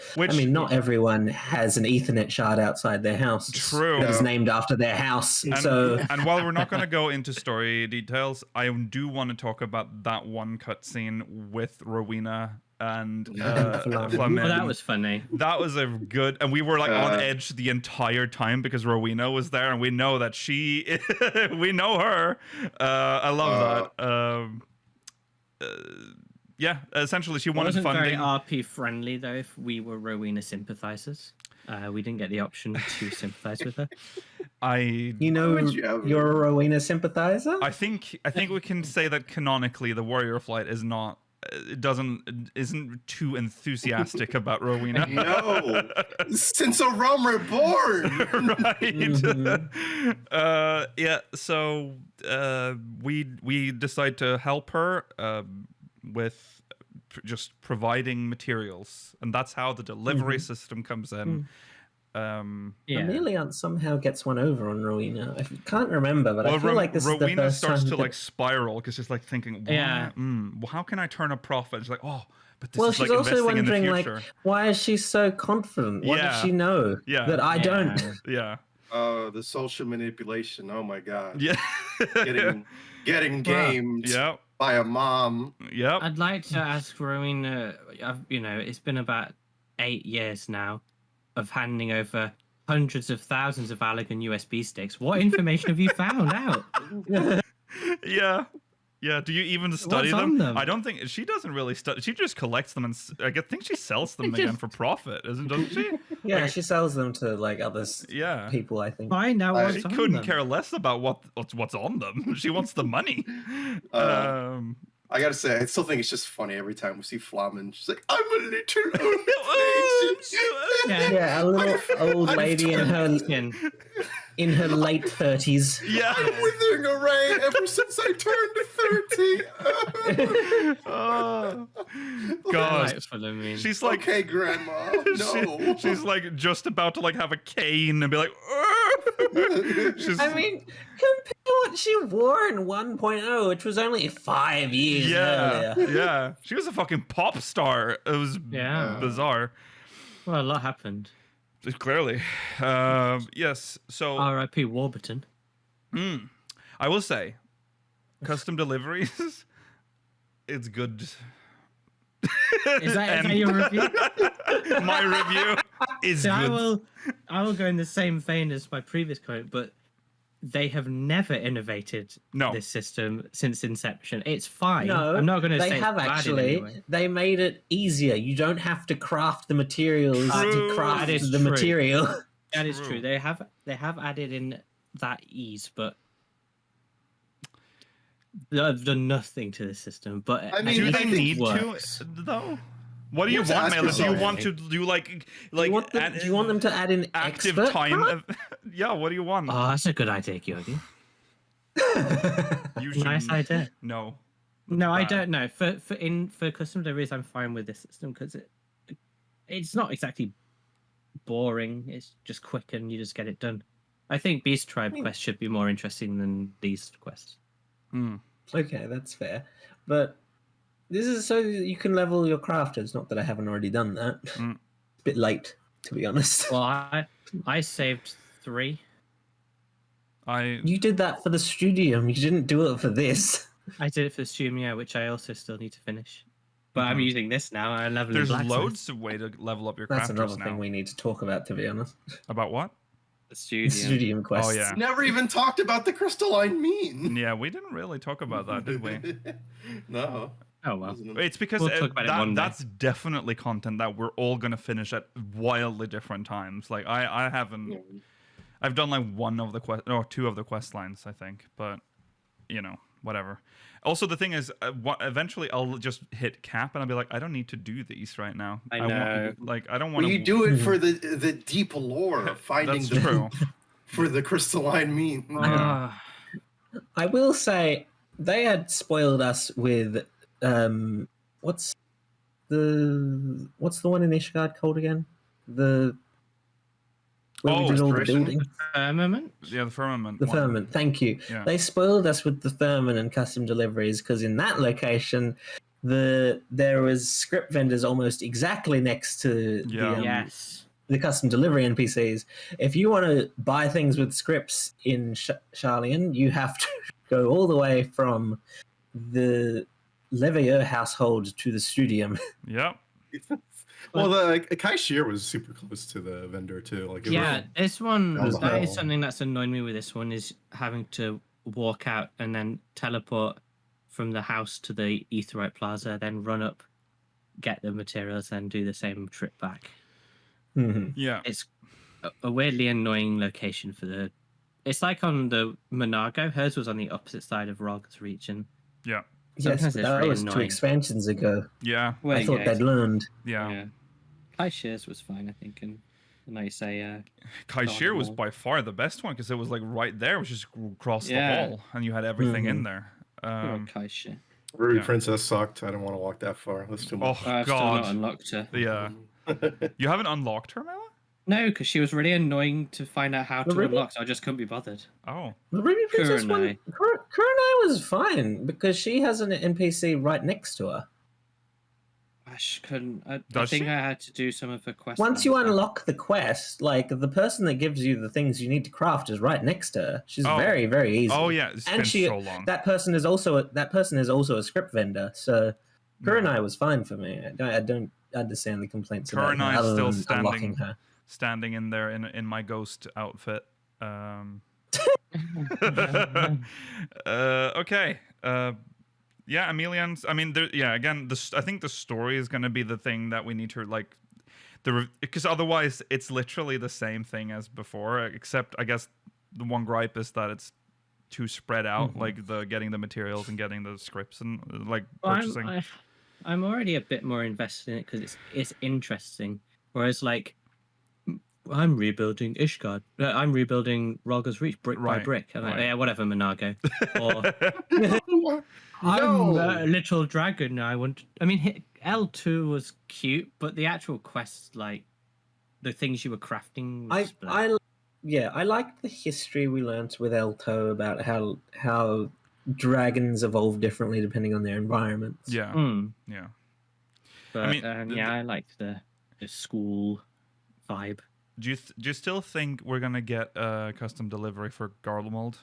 [SPEAKER 5] Not everyone has an Ethernet shard outside their house.
[SPEAKER 1] True.
[SPEAKER 5] That is named after their house.
[SPEAKER 1] And while we're not going to go into story details, I do want to talk about that one cutscene with Rowena and Flamen.
[SPEAKER 4] Well, that was funny.
[SPEAKER 1] That was a good, and we were like on edge the entire time because Rowena was there, and we know that we know her. I love that. Essentially, she wanted
[SPEAKER 4] wasn't
[SPEAKER 1] funding.
[SPEAKER 4] Very RP friendly though. If we were Rowena sympathizers, we didn't get the option to sympathize with her.
[SPEAKER 5] You're a Rowena sympathizer.
[SPEAKER 1] I think we can say that canonically, the Warrior Flight is not. Isn't too enthusiastic about Rowena.
[SPEAKER 3] No, since a Realm Reborn,
[SPEAKER 1] right? So we decide to help her with just providing materials, and that's how the delivery system comes in.
[SPEAKER 5] Ameliance somehow gets one over on Rowena. I can't remember, but I feel like this is the
[SPEAKER 1] Rowena
[SPEAKER 5] first
[SPEAKER 1] starts
[SPEAKER 5] time
[SPEAKER 1] to spiral because she's like thinking, well, how can I turn a profit? She's like, but this is
[SPEAKER 5] she's
[SPEAKER 1] like
[SPEAKER 5] also
[SPEAKER 1] investing
[SPEAKER 5] wondering,
[SPEAKER 1] in the future.
[SPEAKER 5] why is she so confident? What does she know that I don't?
[SPEAKER 1] Yeah.
[SPEAKER 3] The social manipulation. Oh my god.
[SPEAKER 1] Yeah.
[SPEAKER 3] getting gamed.
[SPEAKER 1] Yep.
[SPEAKER 3] By a mom.
[SPEAKER 1] Yep.
[SPEAKER 4] I'd like to ask Rowena. It's been about 8 years now of handing over hundreds of thousands of Allergan USB sticks. What information have you found out?
[SPEAKER 1] Yeah. Do you even study them? I don't think she doesn't really study. She just collects them, and I think she sells them again for profit, doesn't she?
[SPEAKER 5] Yeah, she sells them to others.
[SPEAKER 1] Yeah,
[SPEAKER 5] people. I think.
[SPEAKER 4] Find out what's
[SPEAKER 1] she
[SPEAKER 4] on
[SPEAKER 1] couldn't
[SPEAKER 4] them.
[SPEAKER 1] care less about what's on them. She wants the money.
[SPEAKER 3] I gotta say, I still think it's just funny every time we see Flamen. She's like, "I'm a little old
[SPEAKER 5] a little old lady in her late 30s.
[SPEAKER 1] Yeah,
[SPEAKER 3] I'm withering away ever since I turned 30.
[SPEAKER 1] Oh God, she's like,
[SPEAKER 3] okay, Grandma. No,
[SPEAKER 1] she's like just about to have a cane and be like, She's-
[SPEAKER 5] I mean, compare what she wore in 1.0, which was only 5 years
[SPEAKER 1] yeah,
[SPEAKER 5] earlier.
[SPEAKER 1] yeah. She was a fucking pop star. It was
[SPEAKER 4] Yeah.
[SPEAKER 1] bizarre.
[SPEAKER 4] Well, a lot happened.
[SPEAKER 1] Clearly, yes. So
[SPEAKER 4] R.I.P. Warburton.
[SPEAKER 1] I will say, custom deliveries. It's good.
[SPEAKER 4] Is that your review?
[SPEAKER 1] My review is
[SPEAKER 4] So
[SPEAKER 1] good.
[SPEAKER 4] I will go in the same vein as my previous quote, but they have never innovated
[SPEAKER 1] No.
[SPEAKER 4] this system since inception. It's fine.
[SPEAKER 5] No,
[SPEAKER 4] I'm not going to
[SPEAKER 5] they
[SPEAKER 4] say
[SPEAKER 5] have
[SPEAKER 4] it's bad in
[SPEAKER 5] actually.
[SPEAKER 4] any way.
[SPEAKER 5] They made it easier. You don't have to craft the materials
[SPEAKER 1] True.
[SPEAKER 5] to craft
[SPEAKER 4] That is
[SPEAKER 5] the
[SPEAKER 4] true.
[SPEAKER 5] material.
[SPEAKER 4] That is
[SPEAKER 1] True.
[SPEAKER 4] true. They have added in that ease, but they've done nothing to the system. But
[SPEAKER 3] I mean,
[SPEAKER 1] Do
[SPEAKER 3] I
[SPEAKER 1] they
[SPEAKER 3] think
[SPEAKER 1] need
[SPEAKER 4] works.
[SPEAKER 1] to though? What do
[SPEAKER 3] You
[SPEAKER 1] you
[SPEAKER 3] have to
[SPEAKER 1] want,
[SPEAKER 3] ask
[SPEAKER 1] Mela? Do you
[SPEAKER 3] yourself.
[SPEAKER 1] want to do like
[SPEAKER 5] do, you want them, do you want them to add in
[SPEAKER 1] active
[SPEAKER 5] expert
[SPEAKER 1] time?
[SPEAKER 5] craft?
[SPEAKER 1] Yeah. What do you want?
[SPEAKER 4] Oh, that's a good idea, Georgie.
[SPEAKER 1] You should
[SPEAKER 4] Nice idea.
[SPEAKER 1] No.
[SPEAKER 4] No, I
[SPEAKER 1] Bad.
[SPEAKER 4] don't know. For custom deliveries, I'm fine with this system because it's not exactly boring. It's just quick and you just get it done. I think Beast Tribe quests should be more interesting than these quests.
[SPEAKER 5] Okay, that's fair. But this is so that you can level your crafters. Not that I haven't already done that. It's a bit late, to be honest.
[SPEAKER 4] Well, I saved 3.
[SPEAKER 5] You did that for the studium. You didn't do it for this.
[SPEAKER 4] I did it for the Sumia, which I also still need to finish. But I'm using this now. I level.
[SPEAKER 1] There's loads of way to level up your
[SPEAKER 5] That's
[SPEAKER 1] crafters
[SPEAKER 5] another
[SPEAKER 1] now.
[SPEAKER 5] thing we need to talk about, to be honest.
[SPEAKER 1] About what?
[SPEAKER 4] the studio.
[SPEAKER 5] Studium quests.
[SPEAKER 1] Oh yeah.
[SPEAKER 3] Never even talked about the crystalline mean.
[SPEAKER 1] Yeah, we didn't really talk about that, did we?
[SPEAKER 3] No.
[SPEAKER 4] Oh well.
[SPEAKER 1] It's because
[SPEAKER 4] We'll talk about it one day.
[SPEAKER 1] that's definitely content that we're all gonna finish at wildly different times. Like I haven't. I've done like one of the two of the quest lines, I think, but you know, whatever. Also, the thing is, eventually I'll just hit cap and I'll be like, I don't need to do these right now.
[SPEAKER 4] I know.
[SPEAKER 1] I don't want
[SPEAKER 3] Well,
[SPEAKER 1] to.
[SPEAKER 3] you do it for the deep lore of finding
[SPEAKER 1] That's
[SPEAKER 3] the
[SPEAKER 1] true.
[SPEAKER 3] for the crystalline mean.
[SPEAKER 4] Ah,
[SPEAKER 5] I will say they had spoiled us with what's the one in Ishgard called again? Where we did all the
[SPEAKER 3] Restoration?
[SPEAKER 5] building.
[SPEAKER 4] firmament.
[SPEAKER 1] Yeah, the firmament.
[SPEAKER 5] The
[SPEAKER 1] one.
[SPEAKER 5] firmament, thank you.
[SPEAKER 1] Yeah.
[SPEAKER 5] They spoiled us with the firmament and custom deliveries because in that location, there was script vendors almost exactly next to
[SPEAKER 1] Yeah.
[SPEAKER 4] Yes.
[SPEAKER 5] the custom delivery NPCs. If you want to buy things with scripts in Charlian, you have to go all the way from the Leveilleur household to the studium.
[SPEAKER 1] Yep.
[SPEAKER 3] Well, the Kai Shear was super close to the vendor too. Like, it
[SPEAKER 4] Yeah, this one
[SPEAKER 3] That was
[SPEAKER 4] that is
[SPEAKER 3] hell.
[SPEAKER 4] something that's annoyed me with this one is having to walk out and then teleport from the house to the Aetheryte Plaza, then run up, get the materials, and do the same trip back.
[SPEAKER 5] Mhm.
[SPEAKER 1] Yeah.
[SPEAKER 4] It's a weirdly annoying location for the. It's like on the Monago. Hers was on the opposite side of Rog's region.
[SPEAKER 1] Yeah.
[SPEAKER 5] Yes,
[SPEAKER 4] Sometimes
[SPEAKER 5] but
[SPEAKER 4] it's
[SPEAKER 5] that
[SPEAKER 4] really
[SPEAKER 5] was 2
[SPEAKER 4] annoying.
[SPEAKER 5] expansions ago.
[SPEAKER 1] Yeah.
[SPEAKER 4] Well,
[SPEAKER 5] I thought
[SPEAKER 4] yeah,
[SPEAKER 5] they'd learned.
[SPEAKER 1] Yeah.
[SPEAKER 4] Kai Shears was fine, I think, and like you say,
[SPEAKER 1] Kai Shear was
[SPEAKER 4] Wall.
[SPEAKER 1] by far the best one because it was like right there, which just across
[SPEAKER 4] Yeah.
[SPEAKER 1] the wall, and you had everything in
[SPEAKER 5] Mhm.
[SPEAKER 1] there.
[SPEAKER 4] Kai Shear.
[SPEAKER 3] Ruby
[SPEAKER 1] Yeah.
[SPEAKER 3] Princess sucked. I didn't want to walk that far. That's too
[SPEAKER 1] Oh
[SPEAKER 3] much.
[SPEAKER 4] I've still not
[SPEAKER 1] God.
[SPEAKER 4] unlocked her.
[SPEAKER 1] Yeah. You haven't unlocked her, Mela?
[SPEAKER 4] No, because she was really annoying to find out how to
[SPEAKER 5] Really?
[SPEAKER 4] unlock, so I just couldn't be bothered.
[SPEAKER 1] Oh.
[SPEAKER 5] The Ruby Princess one,
[SPEAKER 4] Kurenai.
[SPEAKER 5] Kurenai was fine because she has an NPC right next to her.
[SPEAKER 4] I couldn't. I
[SPEAKER 1] Does
[SPEAKER 4] think
[SPEAKER 1] she?
[SPEAKER 4] I had to do some of her quests.
[SPEAKER 5] Once you
[SPEAKER 4] myself.
[SPEAKER 5] unlock the quest, like the person that gives you the things you need to craft is right next to her. She's
[SPEAKER 1] Oh.
[SPEAKER 5] very, very easy.
[SPEAKER 1] Oh yeah. It's been
[SPEAKER 5] and she
[SPEAKER 1] so long.
[SPEAKER 5] that person is also a script vendor. So Kurenai was fine for me. I don't understand the complaints about her
[SPEAKER 1] Kurenai is
[SPEAKER 5] other
[SPEAKER 1] still
[SPEAKER 5] than unlocking
[SPEAKER 1] standing.
[SPEAKER 5] her.
[SPEAKER 1] Standing in there in my ghost outfit. Okay. Yeah, Ameliance. I mean, again, I think the story is going to be the thing that we need to like, because otherwise it's literally the same thing as before, except I guess the one gripe is that it's too spread out, like the getting the materials and getting the scripts and like
[SPEAKER 4] Well,
[SPEAKER 1] purchasing.
[SPEAKER 4] I'm already a bit more invested in it because it's interesting. Whereas, like, I'm rebuilding Ishgard. I'm rebuilding Rog's Reach brick by
[SPEAKER 1] Right,
[SPEAKER 4] brick. I'm like,
[SPEAKER 1] right.
[SPEAKER 4] yeah, whatever, Monago. Or
[SPEAKER 3] No.
[SPEAKER 4] I'm a little dragon. I mean, L2 was cute, but the actual quest, like the things you were crafting, was blah.
[SPEAKER 5] yeah, I liked the history we learnt with Elto about how dragons evolve differently depending on their environments.
[SPEAKER 1] Yeah,
[SPEAKER 4] Hmm.
[SPEAKER 1] yeah.
[SPEAKER 4] But
[SPEAKER 1] mean,
[SPEAKER 4] I liked the school vibe.
[SPEAKER 1] Do you still think we're gonna get custom delivery for Garlemald?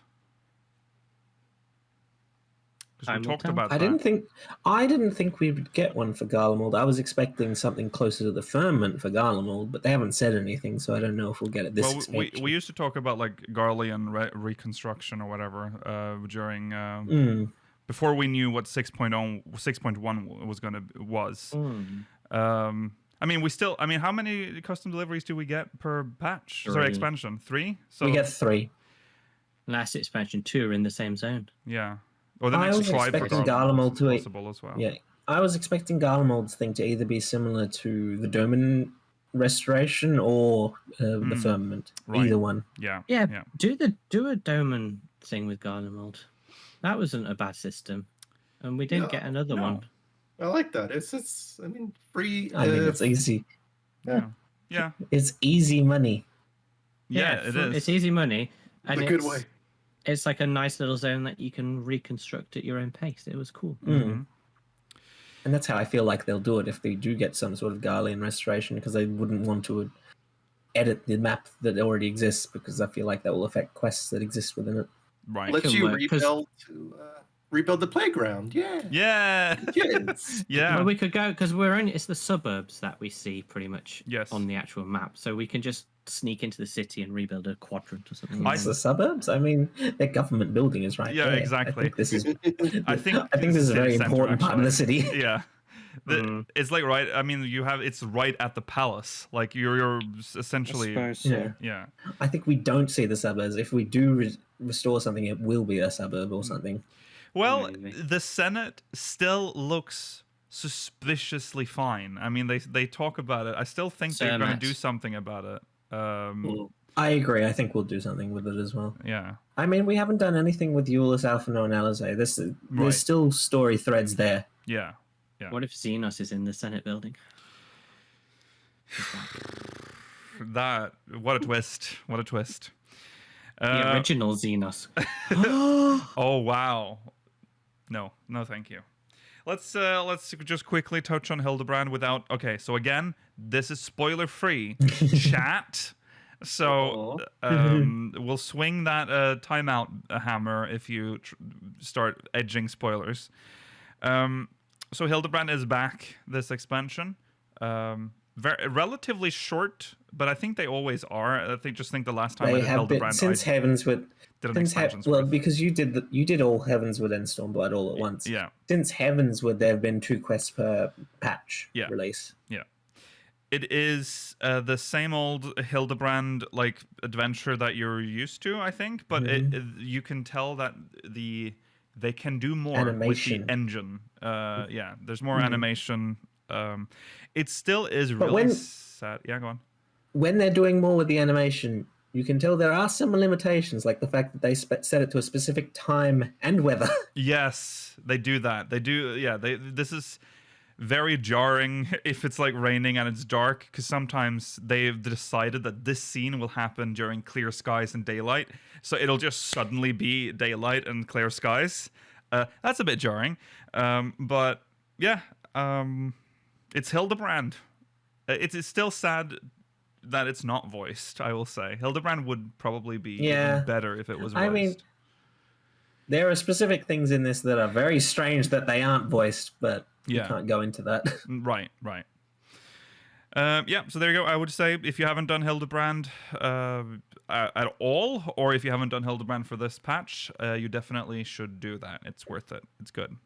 [SPEAKER 1] Because
[SPEAKER 4] Time
[SPEAKER 1] we
[SPEAKER 4] will
[SPEAKER 1] talked
[SPEAKER 4] tell.
[SPEAKER 1] about
[SPEAKER 5] I
[SPEAKER 1] that.
[SPEAKER 5] didn't think we would get one for Garlemald. I was expecting something closer to the firmament for Garlemald, but they haven't said anything, so I don't know if we'll get it this
[SPEAKER 1] Well,
[SPEAKER 5] expansion.
[SPEAKER 1] we used to talk about like Garlean reconstruction or whatever during before we knew what 6.1 was. I mean, how many custom deliveries do we get per patch? Sorry,
[SPEAKER 4] 3.
[SPEAKER 1] expansion 3. So
[SPEAKER 5] We get 3.
[SPEAKER 4] Last expansion 2 are in the same zone.
[SPEAKER 1] yeah. Or the
[SPEAKER 5] I
[SPEAKER 1] next
[SPEAKER 5] was
[SPEAKER 1] tribe for
[SPEAKER 5] expecting
[SPEAKER 1] Garlemald
[SPEAKER 5] Garlemald to
[SPEAKER 1] possible as well.
[SPEAKER 5] Yeah, I was expecting Garlemald's thing to either be similar to the Doman restoration or the firmament.
[SPEAKER 1] right.
[SPEAKER 5] Either one.
[SPEAKER 1] Yeah.
[SPEAKER 4] Yeah,
[SPEAKER 1] Yeah.
[SPEAKER 4] do a Doman thing with Garlemald. That wasn't a bad system, and we didn't get another one.
[SPEAKER 3] I like that. It's I mean, free.
[SPEAKER 5] I mean, it's easy.
[SPEAKER 1] Yeah.
[SPEAKER 5] It's easy money.
[SPEAKER 1] Yeah, it is.
[SPEAKER 4] It's easy money, and
[SPEAKER 3] the good way.
[SPEAKER 4] It's like a nice little zone that you can reconstruct at your own pace. It was cool.
[SPEAKER 5] And that's how I feel like they'll do it if they do get some sort of Garlean restoration, because they wouldn't want to edit the map that already exists, because I feel like that will affect quests that exist within it.
[SPEAKER 1] Right.
[SPEAKER 3] Let
[SPEAKER 4] Can
[SPEAKER 3] you
[SPEAKER 4] work, 'cause-
[SPEAKER 3] rebuild the playground. Yeah.
[SPEAKER 1] Yeah.
[SPEAKER 3] Kids.
[SPEAKER 1] Yeah.
[SPEAKER 4] Well, we could go because it's the suburbs that we see pretty much
[SPEAKER 1] Yes.
[SPEAKER 4] on the actual map, so we can just sneak into the city and rebuild a quadrant or something.
[SPEAKER 5] It's the suburbs. I mean, their government building is right
[SPEAKER 1] Yeah,
[SPEAKER 5] there.
[SPEAKER 1] exactly.
[SPEAKER 5] I think this is.
[SPEAKER 1] I think
[SPEAKER 5] this is a very
[SPEAKER 1] city
[SPEAKER 5] important
[SPEAKER 1] center,
[SPEAKER 5] part of the
[SPEAKER 1] actually.
[SPEAKER 5] city.
[SPEAKER 1] Yeah. It's like right. I mean, it's right at the palace. Like you're essentially. Yeah.
[SPEAKER 5] I think we don't see the suburbs. If we do restore something, it will be a suburb or something.
[SPEAKER 1] Well,
[SPEAKER 4] Maybe.
[SPEAKER 1] the Senate still looks suspiciously fine. I mean, they talk about it. I still think they're going to do something about it.
[SPEAKER 5] I agree. I think we'll do something with it as well.
[SPEAKER 1] Yeah.
[SPEAKER 5] I mean, we haven't done anything with Euless, Alphino, and Alizé. There's still story threads there.
[SPEAKER 1] Yeah.
[SPEAKER 4] What if Xenos is in the Senate building?
[SPEAKER 1] What a twist. What a twist.
[SPEAKER 4] The original Xenos.
[SPEAKER 1] Oh wow. No, thank you. Let's just quickly touch on Hildibrand without. Okay, so again, this is spoiler free chat. So we'll swing that timeout hammer if you start edging spoilers. So Hildibrand is back this expansion. Relatively short, but I think they always are. I just think the last time I
[SPEAKER 5] They
[SPEAKER 1] did
[SPEAKER 5] have been
[SPEAKER 1] Hildibrand,
[SPEAKER 5] since Heavenswood.
[SPEAKER 1] did an expansion.
[SPEAKER 5] Because you did all Heavenswood and Stormblood all at once.
[SPEAKER 1] Yeah.
[SPEAKER 5] Since Heavenswood, there have been 2 quests per patch release.
[SPEAKER 1] Yeah. It is the same old Hildibrand like adventure that you're used to, I think, but you can tell that they can do more
[SPEAKER 5] Animation.
[SPEAKER 1] with the engine. Yeah, there's more animation. It still is
[SPEAKER 5] But
[SPEAKER 1] really sad. Yeah, go on.
[SPEAKER 5] When they're doing more with the animation, you can tell there are some limitations, like the fact that they set it to a specific time and weather.
[SPEAKER 1] Yes, they do that. They do. Yeah, this is very jarring if it's like raining and it's dark, because sometimes they've decided that this scene will happen during clear skies and daylight, so it'll just suddenly be daylight and clear skies. That's a bit jarring, but yeah, it's Hildibrand. It's still sad that it's not voiced, I will say. Hildibrand would probably be even better if it was voiced.
[SPEAKER 5] I mean, there are specific things in this that are very strange that they aren't voiced, but you can't go into that.
[SPEAKER 1] Right. Yeah, so there you go. I would say if you haven't done Hildibrand at all, or if you haven't done Hildibrand for this patch, you definitely should do that. It's worth it. It's good.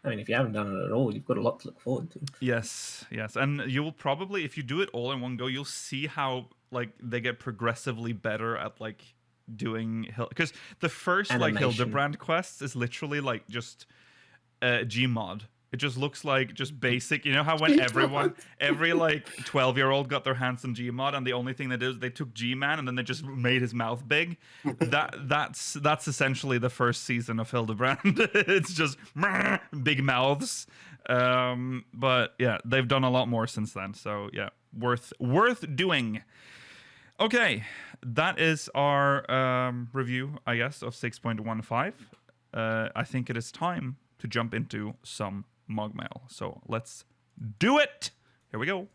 [SPEAKER 5] I mean, if you haven't done it at all, you've got a lot to look forward to.
[SPEAKER 1] Yes. And you will probably, if you do it all in one go, you'll see how like they get progressively better at like doing because the first
[SPEAKER 5] Animation.
[SPEAKER 1] like Hildibrand quests is literally like just Gmod. It just looks like just basic. You know how when every like 12-year-old got their hands on Gmod, and the only thing they did is they took G-Man and then they just made his mouth big. That's essentially the first season of Hildibrand. It's just big mouths. But yeah, they've done a lot more since then. So yeah, worth doing. Okay, that is our review, I guess, of 6.15. I think it is time to jump into some MogMail. So let's do it. Here we go.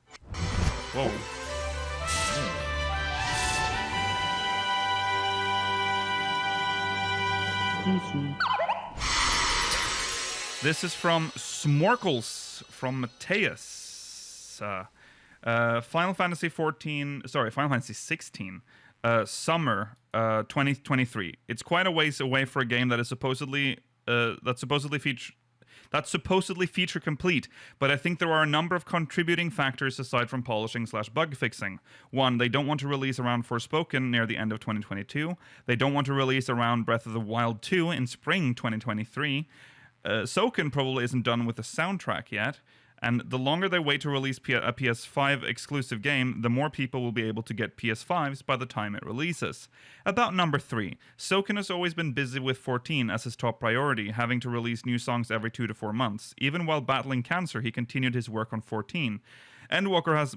[SPEAKER 1] Whoa. This is from Smorkles, from Mateus. Final Fantasy 16, summer 2023. It's quite a ways away for a game that is supposedly feature complete, but I think there are a number of contributing factors aside from polishing/bug fixing. One, they don't want to release around Forspoken near the end of 2022. They don't want to release around Breath of the Wild 2 in spring 2023. Soken probably isn't done with the soundtrack yet. And the longer they wait to release a PS5 exclusive game, the more people will be able to get PS5s by the time it releases. About number 3, Soken has always been busy with 14 as his top priority, having to release new songs every 2 to 4 months. Even while battling cancer, he continued his work on 14. Endwalker has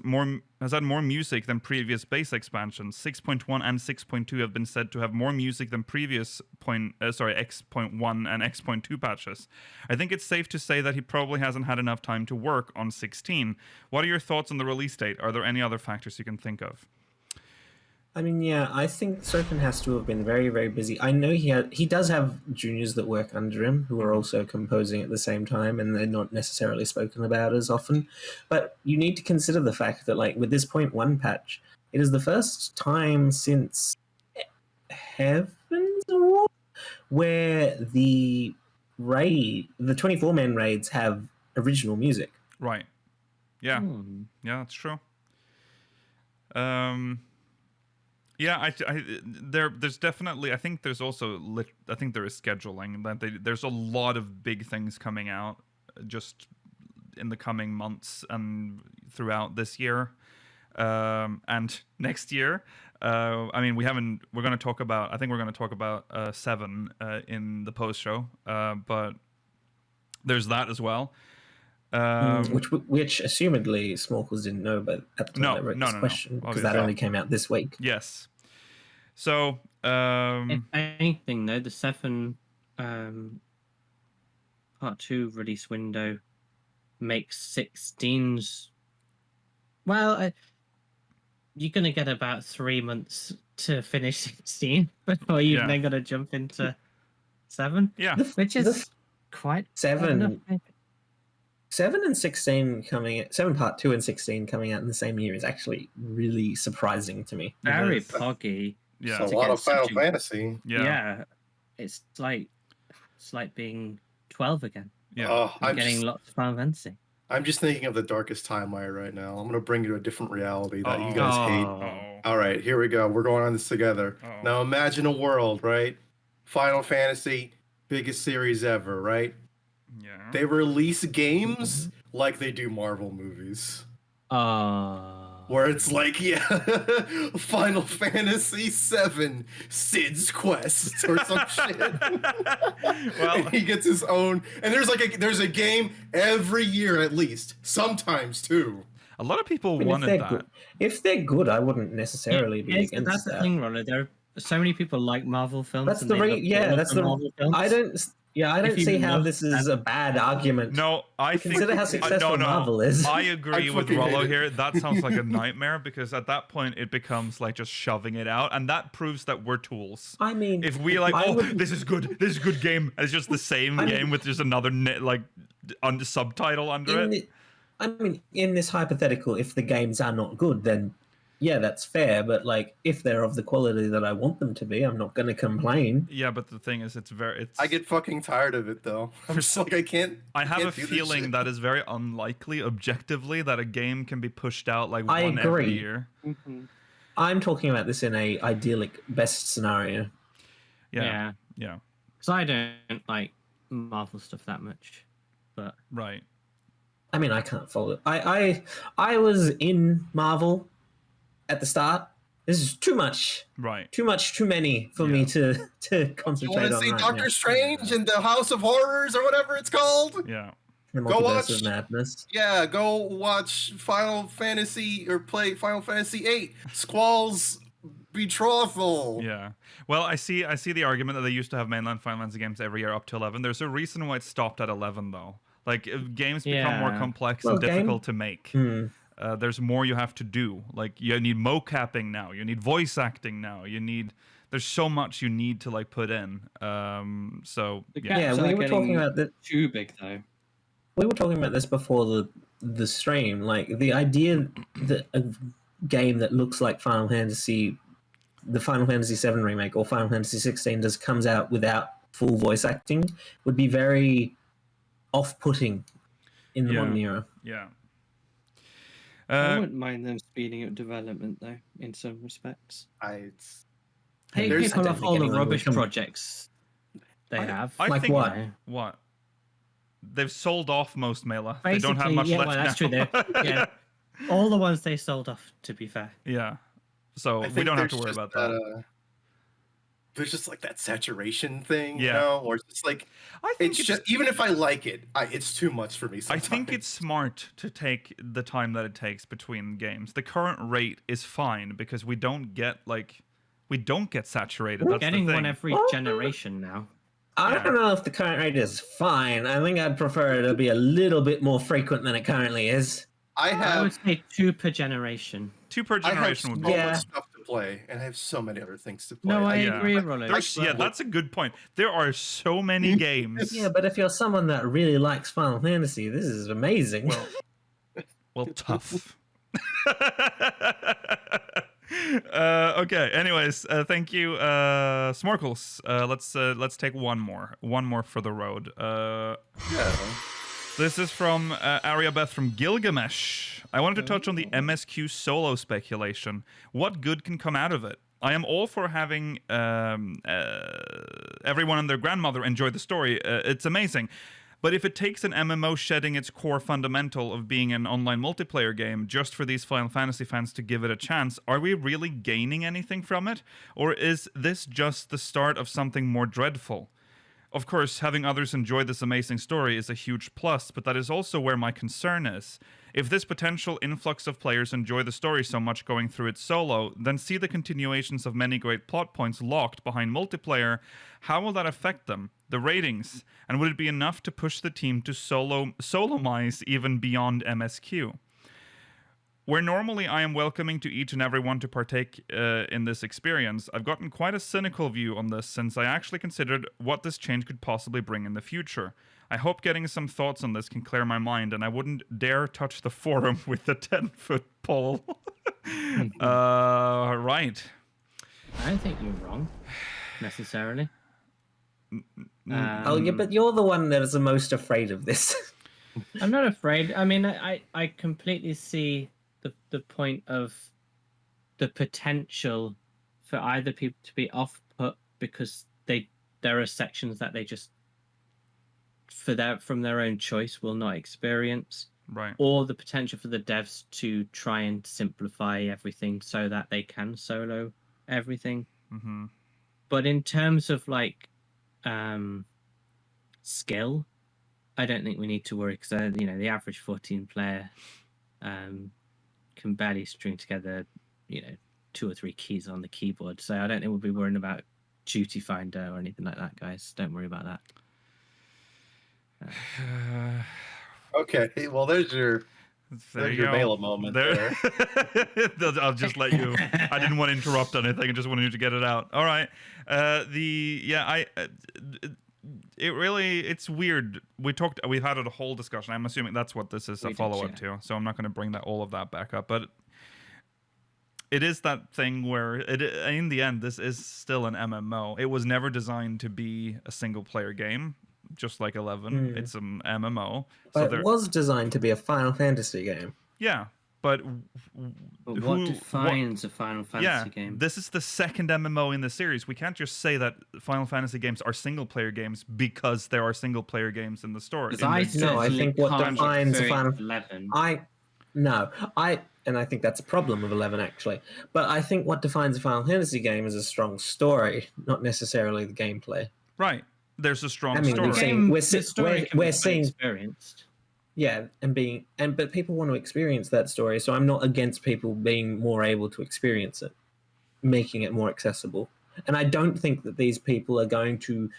[SPEAKER 1] had more music than previous base expansions. 6.1 and 6.2 have been said to have more music than previous X.1 and X.2 patches. I think it's safe to say that he probably hasn't had enough time to work on 16. What are your thoughts on the release date? Are there any other factors you can think of?
[SPEAKER 5] I mean, yeah, I think Soken has to have been very, very busy. I know he does have juniors that work under him who are also composing at the same time, and they're not necessarily spoken about as often. But you need to consider the fact that, like, with this 0.1 patch, it is the first time since Heaven's War where the 24-man raids have original music.
[SPEAKER 1] Right. Yeah. Yeah, that's true. Yeah, there's definitely. I think there's also. I think there is scheduling. That there's a lot of big things coming out just in the coming months and throughout this year, and next year. I mean, we're going to talk about. I think we're going to talk about 7 in the post show, but there's that as well.
[SPEAKER 5] Which assumedly Smorkles didn't know, but at the time they wrote this question because that only came out this week.
[SPEAKER 1] Yes. So,
[SPEAKER 4] if anything, though, the 7 Part 2 release window makes 16's. Well, you're going to get about 3 months to finish 16 before you've then got to jump into 7.
[SPEAKER 1] Yeah.
[SPEAKER 4] Which is quite
[SPEAKER 5] 7 and 16 7 Part 2 and 16 coming out in the same year is actually really surprising to me.
[SPEAKER 4] Very poggy.
[SPEAKER 1] Yeah,
[SPEAKER 3] it's a lot of Final Fantasy.
[SPEAKER 4] Yeah, it's like being 12 again.
[SPEAKER 1] Yeah,
[SPEAKER 3] I'm
[SPEAKER 4] getting lots of Final Fantasy.
[SPEAKER 3] I'm just thinking of the darkest timeline right now. I'm gonna bring you to a different reality that you guys hate. All right, here we go. We're going on this together. Now imagine a world, right? Final Fantasy, biggest series ever, right?
[SPEAKER 1] Yeah.
[SPEAKER 3] They release games like they do Marvel movies. Where it's like, Final Fantasy VII, Sid's Quest, or some shit. Well, he gets his own, and there's a game every year at least, sometimes 2.
[SPEAKER 1] A lot of people wanted that.
[SPEAKER 5] Good. If they're good, I wouldn't necessarily be against that.
[SPEAKER 4] That's the thing, Ronald. There are so many people like Marvel films.
[SPEAKER 5] That's the Marvel films. I don't see how this is a bad argument.
[SPEAKER 1] No, I think
[SPEAKER 5] consider how successful Marvel is.
[SPEAKER 1] I agree with Rollo here. That sounds like a nightmare because at that point it becomes like just shoving it out, and that proves that we're tools.
[SPEAKER 5] I mean,
[SPEAKER 1] if we like, this is good game, and it's just the same game with just another subtitle under it.
[SPEAKER 5] I mean, in this hypothetical, if the games are not good, then yeah, that's fair. But like, if they're of the quality that I want them to be, I'm not going to complain.
[SPEAKER 1] Yeah, but the thing is, it's
[SPEAKER 3] I get fucking tired of it though. I'm just like, I can't.
[SPEAKER 1] I have a feeling that is very unlikely, objectively, that a game can be pushed out like one every year.
[SPEAKER 4] Mm-hmm.
[SPEAKER 5] I'm talking about this in a idyllic best scenario.
[SPEAKER 1] Yeah.
[SPEAKER 4] Because I don't like Marvel stuff that much, but
[SPEAKER 1] right.
[SPEAKER 5] I mean, I can't follow it. I was in Marvel at the start. This is too much.
[SPEAKER 1] Right.
[SPEAKER 5] Too many for me to concentrate on.
[SPEAKER 3] You want to see Doctor Strange and the House of Horrors or whatever it's called?
[SPEAKER 1] Yeah.
[SPEAKER 5] The Multiverse of Madness.
[SPEAKER 3] Yeah, go watch Final Fantasy or play Final Fantasy VIII. Squall's betrothal.
[SPEAKER 1] Yeah. Well, I see the argument that they used to have mainline Final Fantasy games every year up to 11. There's a reason why it stopped at 11 though. Like if games become more
[SPEAKER 4] Yeah.
[SPEAKER 1] complex
[SPEAKER 5] Well,
[SPEAKER 1] and difficult to make. There's more you have to do. Like you need mocapping now. You need voice acting now. There's so much you need to like put in. So
[SPEAKER 4] The
[SPEAKER 1] yeah.
[SPEAKER 4] gaps
[SPEAKER 5] Yeah,
[SPEAKER 4] are
[SPEAKER 5] we were talking
[SPEAKER 4] getting
[SPEAKER 5] about that.
[SPEAKER 4] too big though.
[SPEAKER 5] We were talking about this before the stream. Like the idea that a game that looks like Final Fantasy, the Final Fantasy VII remake or Final Fantasy 16 just comes out without full voice acting would be very off-putting in the modern era.
[SPEAKER 1] Yeah.
[SPEAKER 4] I wouldn't mind them speeding up development though, in some respects. Take
[SPEAKER 3] There's-
[SPEAKER 4] people
[SPEAKER 5] I don't
[SPEAKER 4] off
[SPEAKER 5] think
[SPEAKER 4] all the
[SPEAKER 5] anyone would
[SPEAKER 4] rubbish
[SPEAKER 5] come-
[SPEAKER 4] projects they have.
[SPEAKER 1] I
[SPEAKER 5] Like
[SPEAKER 1] think
[SPEAKER 5] what?
[SPEAKER 1] What? They've sold off most Mela. They don't have
[SPEAKER 4] Basically,
[SPEAKER 1] much
[SPEAKER 4] yeah,
[SPEAKER 1] left
[SPEAKER 4] well, that's
[SPEAKER 1] now.
[SPEAKER 4] true. Yeah, all the ones they sold off. To be fair,
[SPEAKER 1] Yeah. So
[SPEAKER 3] I
[SPEAKER 1] we
[SPEAKER 3] think
[SPEAKER 1] don't have to
[SPEAKER 3] there's
[SPEAKER 1] worry
[SPEAKER 3] just
[SPEAKER 1] about that.
[SPEAKER 3] There's just like that saturation thing,
[SPEAKER 1] Yeah.
[SPEAKER 3] you know, or it's just like
[SPEAKER 1] I think
[SPEAKER 3] it's just even if I like it, it's too much for me.
[SPEAKER 1] I
[SPEAKER 3] Sometimes.
[SPEAKER 1] think it's smart to take the time that it takes between games. The current rate is fine because we don't get saturated.
[SPEAKER 4] we're
[SPEAKER 1] That's
[SPEAKER 4] getting
[SPEAKER 1] the thing.
[SPEAKER 4] one every generation now.
[SPEAKER 5] I
[SPEAKER 1] Yeah.
[SPEAKER 5] don't know if the current rate is fine. I think I'd prefer it to be a little bit more frequent than it currently is.
[SPEAKER 3] I
[SPEAKER 4] I would
[SPEAKER 3] have
[SPEAKER 4] say 2 per generation.
[SPEAKER 1] 2 per
[SPEAKER 3] I have
[SPEAKER 1] generation
[SPEAKER 3] so
[SPEAKER 1] would be.
[SPEAKER 5] Yeah.
[SPEAKER 3] much stuff to play, and I have so many other things to play.
[SPEAKER 4] No, I
[SPEAKER 1] Yeah.
[SPEAKER 4] agree, Rollo.
[SPEAKER 1] That's a good point. There are so many games.
[SPEAKER 5] Yeah, but if you're someone that really likes Final Fantasy, this is amazing.
[SPEAKER 1] Well, tough. Okay. Anyways, thank you, Smorkles. Let's take one more for the road.
[SPEAKER 3] Yeah.
[SPEAKER 1] This is from Ariabeth from Gilgamesh. I wanted to touch on the MSQ solo speculation. What good can come out of it? I am all for having everyone and their grandmother enjoy the story. It's amazing. But if it takes an MMO shedding its core fundamental of being an online multiplayer game just for these Final Fantasy fans to give it a chance, are we really gaining anything from it? Or is this just the start of something more dreadful? Of course, having others enjoy this amazing story is a huge plus, but that is also where my concern is. If this potential influx of players enjoy the story so much going through it solo, then see the continuations of many great plot points locked behind multiplayer, how will that affect them? The ratings? And would it be enough to push the team to solomize even beyond MSQ? Where normally I am welcoming to each and everyone to partake in this experience, I've gotten quite a cynical view on this since I actually considered what this change could possibly bring in the future. I hope getting some thoughts on this can clear my mind, and I wouldn't dare touch the forum with the 10-foot pole. Right.
[SPEAKER 4] I don't think you're wrong, necessarily.
[SPEAKER 5] Oh, yeah, but you're the one that is the most afraid of this.
[SPEAKER 4] I'm not afraid. I mean, I completely see the point of the potential for either people to be off-put because there are sections that they just from their own choice will not experience,
[SPEAKER 1] Right.
[SPEAKER 4] or the potential for the devs to try and simplify everything so that they can solo everything.
[SPEAKER 1] Mm-hmm.
[SPEAKER 4] But in terms of like skill, I don't think we need to worry because the average 14 player can barely string together 2 or 3 keys on the keyboard. So I don't think we'll be worrying about duty finder or anything like that, guys. Don't worry about that.
[SPEAKER 3] Okay. Well, there's your
[SPEAKER 1] There you
[SPEAKER 3] your
[SPEAKER 1] go.
[SPEAKER 3] Mela moment there.
[SPEAKER 1] I'll just let you. I didn't want to interrupt anything. I just wanted you to get it out. All right. It's weird. We've had a whole discussion. I'm assuming that's what this is a follow-up to. So I'm not going to bring all of that back up. But it is that thing where in the end, this is still an MMO. It was never designed to be a single-player game. Just like 11, it's an MMO.
[SPEAKER 5] But it was designed to be a Final Fantasy game.
[SPEAKER 1] Yeah, but
[SPEAKER 4] what defines a Final Fantasy game?
[SPEAKER 1] This is the second MMO in the series. We can't just say that Final Fantasy games are single-player games because there are single-player games in the story.
[SPEAKER 5] I think what defines a Final
[SPEAKER 4] 11.
[SPEAKER 5] And I think that's a problem with 11 actually. But I think what defines a Final Fantasy game is a strong story, not necessarily the gameplay.
[SPEAKER 1] Right. There's a strong
[SPEAKER 5] story. We're seeing
[SPEAKER 4] experienced.
[SPEAKER 5] Yeah, but people want to experience that story, so I'm not against people being more able to experience it. making it more accessible. And I don't think that these people are going to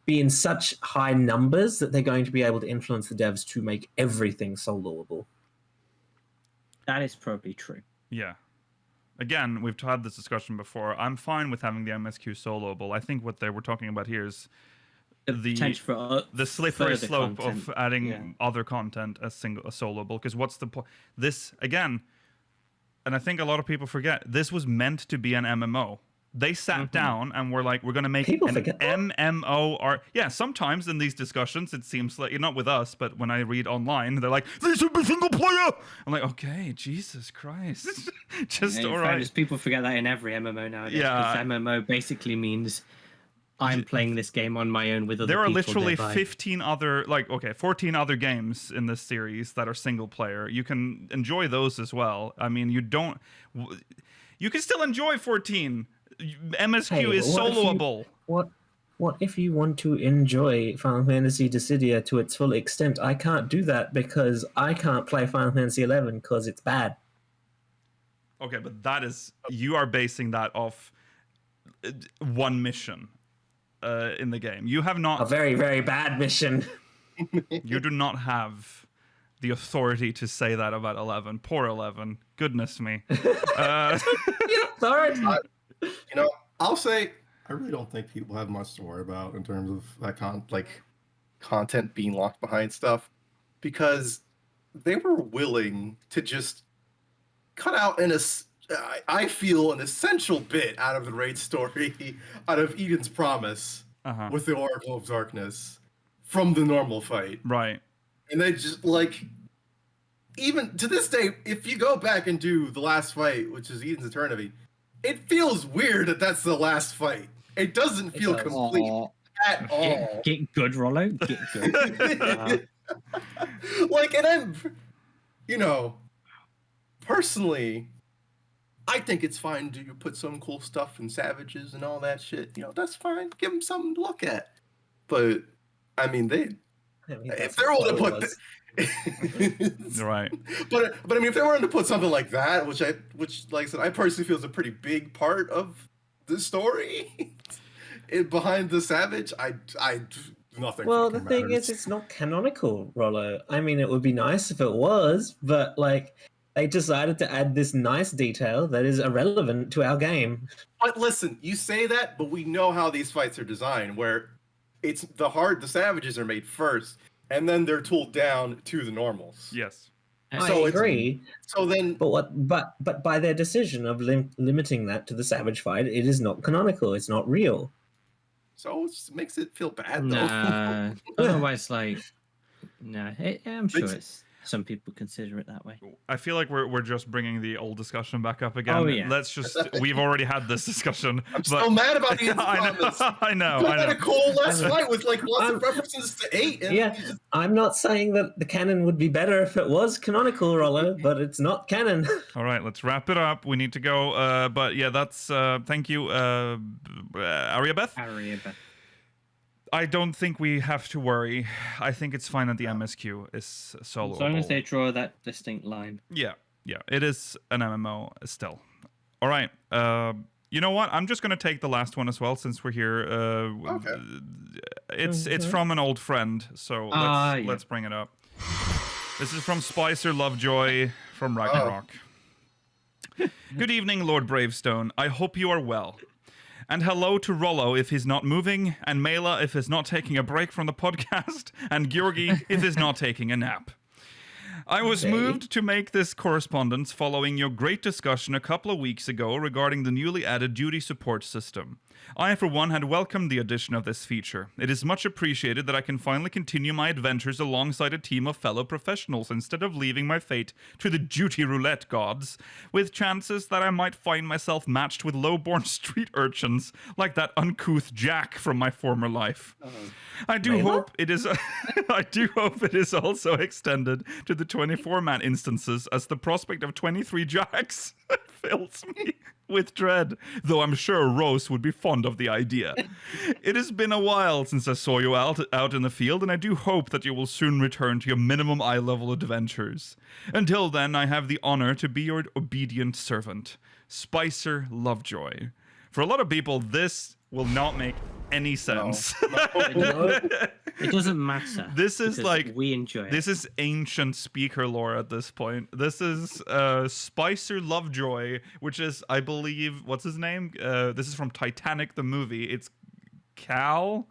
[SPEAKER 5] be in such high numbers that they're going to be able to influence the devs to make everything soloable.
[SPEAKER 4] That is probably true.
[SPEAKER 1] Yeah. Again, we've had this discussion before. I'm fine with having the MSQ soloable. I think what they were talking about here is the
[SPEAKER 4] potential for
[SPEAKER 1] the slippery
[SPEAKER 4] further
[SPEAKER 1] slope
[SPEAKER 4] content.
[SPEAKER 1] of adding other content as soloable. Because what's the point? This again, and I think a lot of people forget, this was meant to be an MMO. They sat down and were like, we're going to make
[SPEAKER 5] People
[SPEAKER 1] an
[SPEAKER 5] forget that.
[SPEAKER 1] MMO. Yeah, sometimes in these discussions, it seems like, not with us, but when I read online, they're like, they should be single player. I'm like, okay, Jesus Christ. Just
[SPEAKER 4] In
[SPEAKER 1] all
[SPEAKER 4] fairness,
[SPEAKER 1] right.
[SPEAKER 4] people forget that in every MMO nowadays.
[SPEAKER 1] Yeah.
[SPEAKER 4] Because MMO basically means I'm playing this game on my own with other
[SPEAKER 1] There are
[SPEAKER 4] people.
[SPEAKER 1] literally
[SPEAKER 4] thereby.
[SPEAKER 1] 14 other games in this series that are single player. You can enjoy those as well. I mean, you can still enjoy 14. MSQ
[SPEAKER 5] Hey,
[SPEAKER 1] is
[SPEAKER 5] but what if you-
[SPEAKER 1] soloable.
[SPEAKER 5] What if you want to enjoy Final Fantasy Dissidia to its full extent? I can't do that because I can't play Final Fantasy XI because it's bad.
[SPEAKER 1] Okay, but that is, you are basing that off one mission in the game. You have
[SPEAKER 5] A
[SPEAKER 1] not,
[SPEAKER 5] very, very bad mission.
[SPEAKER 1] you do not have the authority to say that about 11. Poor 11. Goodness me.
[SPEAKER 5] Sorry.
[SPEAKER 3] You know, I'll say I really don't think people have much to worry about in terms of that content being locked behind stuff, because they were willing to just cut out I feel an essential bit out of the raid story, out of Eden's Promise with the Oracle of Darkness from the normal fight.
[SPEAKER 1] Right.
[SPEAKER 3] And they just even to this day, if you go back and do the last fight, which is Eden's Eternity, it feels weird that that's the last fight. It doesn't feel
[SPEAKER 5] does.
[SPEAKER 3] complete at all.
[SPEAKER 4] Get good, Rollo. Get good.
[SPEAKER 3] And I'm, personally, I think it's fine to put some cool stuff in Savages and all that shit. That's fine. Give them something to look at. But, I mean, if they're willing to put...
[SPEAKER 1] Right.
[SPEAKER 3] But I mean, if they wanted to put something like that, which like I said, I personally feel is a pretty big part of the story behind the Savage, I nothing.
[SPEAKER 5] Well, the
[SPEAKER 3] fucking
[SPEAKER 5] thing
[SPEAKER 3] matters.
[SPEAKER 5] is, it's not canonical, Rollo. I mean, it would be nice if it was, but they decided to add this nice detail that is irrelevant to our game.
[SPEAKER 3] But listen, you say that, but we know how these fights are designed, where it's the Savages are made first, and then they're tooled down to the normals.
[SPEAKER 1] Yes.
[SPEAKER 3] So
[SPEAKER 5] I
[SPEAKER 3] it's-
[SPEAKER 5] agree,
[SPEAKER 3] So then,
[SPEAKER 5] but by their decision of limiting that to the Savage fight, it is not canonical. It's not real.
[SPEAKER 3] so it just makes it feel bad, though.
[SPEAKER 4] Nah. Otherwise, I'm sure
[SPEAKER 3] Makes-
[SPEAKER 4] some people consider it that way.
[SPEAKER 1] I feel like we're just bringing the old discussion back up again.
[SPEAKER 4] Oh, yeah.
[SPEAKER 1] We've already had this discussion.
[SPEAKER 3] I'm so mad about the
[SPEAKER 1] I know.
[SPEAKER 3] You had a cool last fight with lots of references to 8. And
[SPEAKER 5] Yeah,
[SPEAKER 3] you just-
[SPEAKER 5] I'm not saying that the canon would be better if it was canonical, Rollo, but it's not canon.
[SPEAKER 1] All right, let's wrap it up. We need to go. But yeah, that's thank you, Ariabeth.
[SPEAKER 4] Ariabeth.
[SPEAKER 1] I don't think we have to worry. I think it's fine that the MSQ is solo.
[SPEAKER 4] As long as they draw that distinct line.
[SPEAKER 1] Yeah, it is an MMO still. All right. You know what? I'm just gonna take the last one as well since we're here.
[SPEAKER 3] Okay.
[SPEAKER 1] It's from an old friend, so let's bring it up. This is from Spicer Lovejoy from Ragnarok. Good evening, Lord Bravestone. I hope you are well. And hello to Rollo if he's not moving, and Mela if he's not taking a break from the podcast, and Georgi if he's not taking a nap. I was moved to make this correspondence following your great discussion a couple of weeks ago regarding the newly added duty support system. I, for one, had welcomed the addition of this feature. It is much appreciated that I can finally continue my adventures alongside a team of fellow professionals instead of leaving my fate to the duty roulette gods, with chances that I might find myself matched with low-born street urchins like that uncouth Jack from my former life. I do hope it is also extended to the 24-man instances, as the prospect of 23 Jacks fills me with dread, though I'm sure Rose would be fond of the idea. It has been a while since I saw you out in the field, and I do hope that you will soon return to your minimum eye-level adventures. Until then, I have the honor to be your obedient servant. Spicer Lovejoy. For a lot of people, this will not make any sense.
[SPEAKER 4] It doesn't matter.
[SPEAKER 1] This is
[SPEAKER 4] because
[SPEAKER 1] like
[SPEAKER 4] we enjoy it.
[SPEAKER 1] This is ancient speaker lore at this point. This is Spicer Lovejoy, which is, I believe, what's his name? This is from Titanic the movie. It's Cal's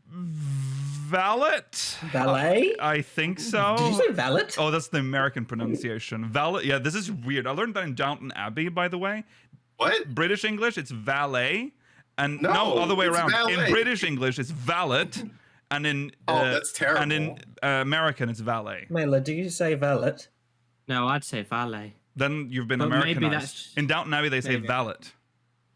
[SPEAKER 1] valet. I think so.
[SPEAKER 5] Did you say valet?
[SPEAKER 1] Oh, that's the American pronunciation. Valet. Yeah, this is weird. I learned that in Downton Abbey, by the way.
[SPEAKER 3] What?
[SPEAKER 1] British English, it's valet. And
[SPEAKER 3] No,
[SPEAKER 1] no, other way
[SPEAKER 3] it's
[SPEAKER 1] around.
[SPEAKER 3] valet.
[SPEAKER 1] In British English, it's valet. And in
[SPEAKER 3] that's terrible.
[SPEAKER 1] And in American, it's valet.
[SPEAKER 5] Mela, do you say valet?
[SPEAKER 4] No, I'd say valet.
[SPEAKER 1] Then you've been
[SPEAKER 4] But maybe
[SPEAKER 1] Americanized.
[SPEAKER 4] that's-
[SPEAKER 1] In Downton Abbey, they say
[SPEAKER 4] maybe.
[SPEAKER 1] valet.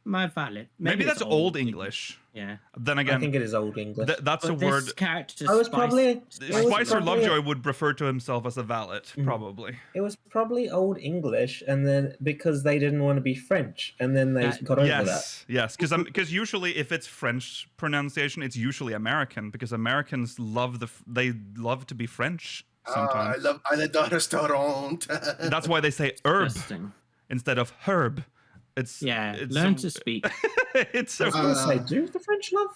[SPEAKER 4] My valet.
[SPEAKER 1] Maybe
[SPEAKER 4] it's
[SPEAKER 1] that's old English.
[SPEAKER 4] Yeah.
[SPEAKER 1] Then
[SPEAKER 5] I
[SPEAKER 1] again,
[SPEAKER 5] think it is Old English.
[SPEAKER 1] that's
[SPEAKER 4] But
[SPEAKER 1] a
[SPEAKER 4] this
[SPEAKER 1] word.
[SPEAKER 4] character
[SPEAKER 5] I was
[SPEAKER 4] Spice-
[SPEAKER 5] probably-
[SPEAKER 1] Spicer
[SPEAKER 5] probably-
[SPEAKER 1] Lovejoy would refer to himself as a valet, probably.
[SPEAKER 5] It was probably Old English, and then because they didn't want to be French, and then they got over that.
[SPEAKER 1] Yes, because usually if it's French pronunciation, it's usually American because Americans love they love to be French sometimes.
[SPEAKER 3] I love the restaurant.
[SPEAKER 1] That's why they say herb
[SPEAKER 4] Interesting.
[SPEAKER 1] instead of herb. It's
[SPEAKER 4] Learn to speak.
[SPEAKER 1] It's so
[SPEAKER 5] I was gonna say, do the French love?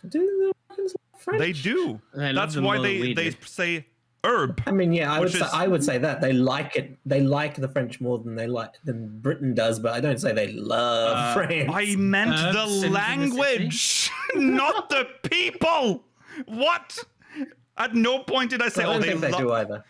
[SPEAKER 5] Do the Americans love French?
[SPEAKER 1] they do.
[SPEAKER 4] They love
[SPEAKER 1] That's
[SPEAKER 4] them
[SPEAKER 1] why
[SPEAKER 4] more than we
[SPEAKER 1] they
[SPEAKER 4] do.
[SPEAKER 1] say herb.
[SPEAKER 5] I mean, yeah,
[SPEAKER 1] Which is-
[SPEAKER 5] I would say that they like it. They like the French more than than Britain does, but I don't say they love France.
[SPEAKER 1] I meant the
[SPEAKER 4] Citizens in the
[SPEAKER 1] language, not the people. What? At no point did I say,
[SPEAKER 5] I
[SPEAKER 1] "Oh,
[SPEAKER 5] don't
[SPEAKER 1] they
[SPEAKER 5] think they
[SPEAKER 1] love."
[SPEAKER 5] do either.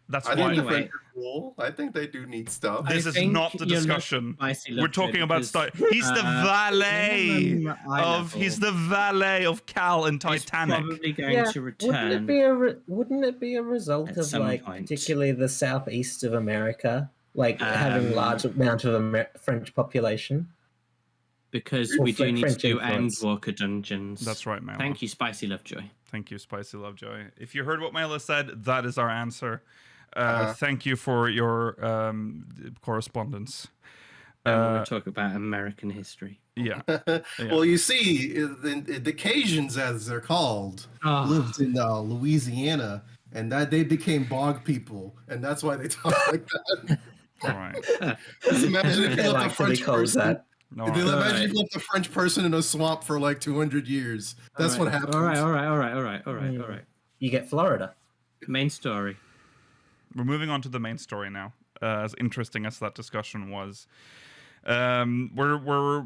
[SPEAKER 1] That's
[SPEAKER 3] I
[SPEAKER 1] why.
[SPEAKER 3] think the
[SPEAKER 4] Anyway.
[SPEAKER 3] French are cool. I think they do neat stuff.
[SPEAKER 1] This is
[SPEAKER 4] think
[SPEAKER 1] not the
[SPEAKER 4] you're not
[SPEAKER 1] discussion.
[SPEAKER 4] spicy
[SPEAKER 1] We're
[SPEAKER 4] Lovejoy
[SPEAKER 1] talking about
[SPEAKER 4] because,
[SPEAKER 1] style. He's the valet
[SPEAKER 4] minimum eye
[SPEAKER 1] of. He's
[SPEAKER 4] level
[SPEAKER 1] the valet of Cal in
[SPEAKER 4] is
[SPEAKER 1] Titanic.
[SPEAKER 4] probably going to return.
[SPEAKER 5] Wouldn't it be a result
[SPEAKER 4] at
[SPEAKER 5] of
[SPEAKER 4] some
[SPEAKER 5] like
[SPEAKER 4] point.
[SPEAKER 5] particularly the southeast of America, like having large amount of French population?
[SPEAKER 4] Because
[SPEAKER 5] Or
[SPEAKER 4] we do need to
[SPEAKER 5] French
[SPEAKER 4] do
[SPEAKER 5] influence.
[SPEAKER 4] Endwalker dungeons.
[SPEAKER 1] That's right, Mela.
[SPEAKER 4] Thank you, Spicy Lovejoy.
[SPEAKER 1] Thank you, Spicy Lovejoy. If you heard what Mela said, that is our answer. Thank you for your correspondence.
[SPEAKER 4] And we're going to talk about American history.
[SPEAKER 1] Yeah.
[SPEAKER 3] Well, you see, the Cajuns, as they're called,
[SPEAKER 4] Ah.
[SPEAKER 3] lived in Louisiana, and that they became bog people, and that's why they talk like that.
[SPEAKER 1] All right.
[SPEAKER 3] Just imagine if you
[SPEAKER 5] They
[SPEAKER 3] left a
[SPEAKER 5] like to be
[SPEAKER 3] French
[SPEAKER 5] called
[SPEAKER 3] person.
[SPEAKER 5] that.
[SPEAKER 1] No,
[SPEAKER 3] Imagine
[SPEAKER 4] Alright.
[SPEAKER 3] if you left a French person in a swamp for like 200 years. That's what happens.
[SPEAKER 4] All right.
[SPEAKER 5] You get Florida.
[SPEAKER 4] Main story.
[SPEAKER 1] We're moving on to the main story now. As interesting as that discussion was, we're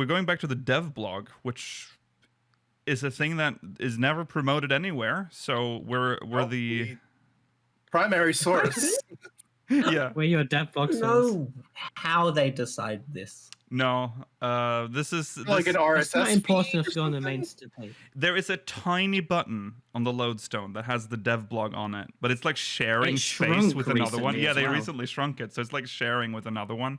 [SPEAKER 1] going back to the dev blog, which is a thing that is never promoted anywhere. So we're the
[SPEAKER 3] primary source.
[SPEAKER 1] yeah.
[SPEAKER 4] Where your dev blog source.
[SPEAKER 5] know how they decide this.
[SPEAKER 1] No, this is
[SPEAKER 3] Like an RSS.
[SPEAKER 4] It's not important
[SPEAKER 3] feed
[SPEAKER 4] if you're on the
[SPEAKER 3] or
[SPEAKER 4] main
[SPEAKER 3] something?
[SPEAKER 4] page.
[SPEAKER 1] There is a tiny button on the lodestone that has the dev blog on it, but it's like sharing
[SPEAKER 4] It
[SPEAKER 1] space
[SPEAKER 4] shrunk
[SPEAKER 1] with another one.
[SPEAKER 4] recently
[SPEAKER 1] Yeah,
[SPEAKER 4] as
[SPEAKER 1] they
[SPEAKER 4] well.
[SPEAKER 1] recently shrunk it, so it's like sharing with another one.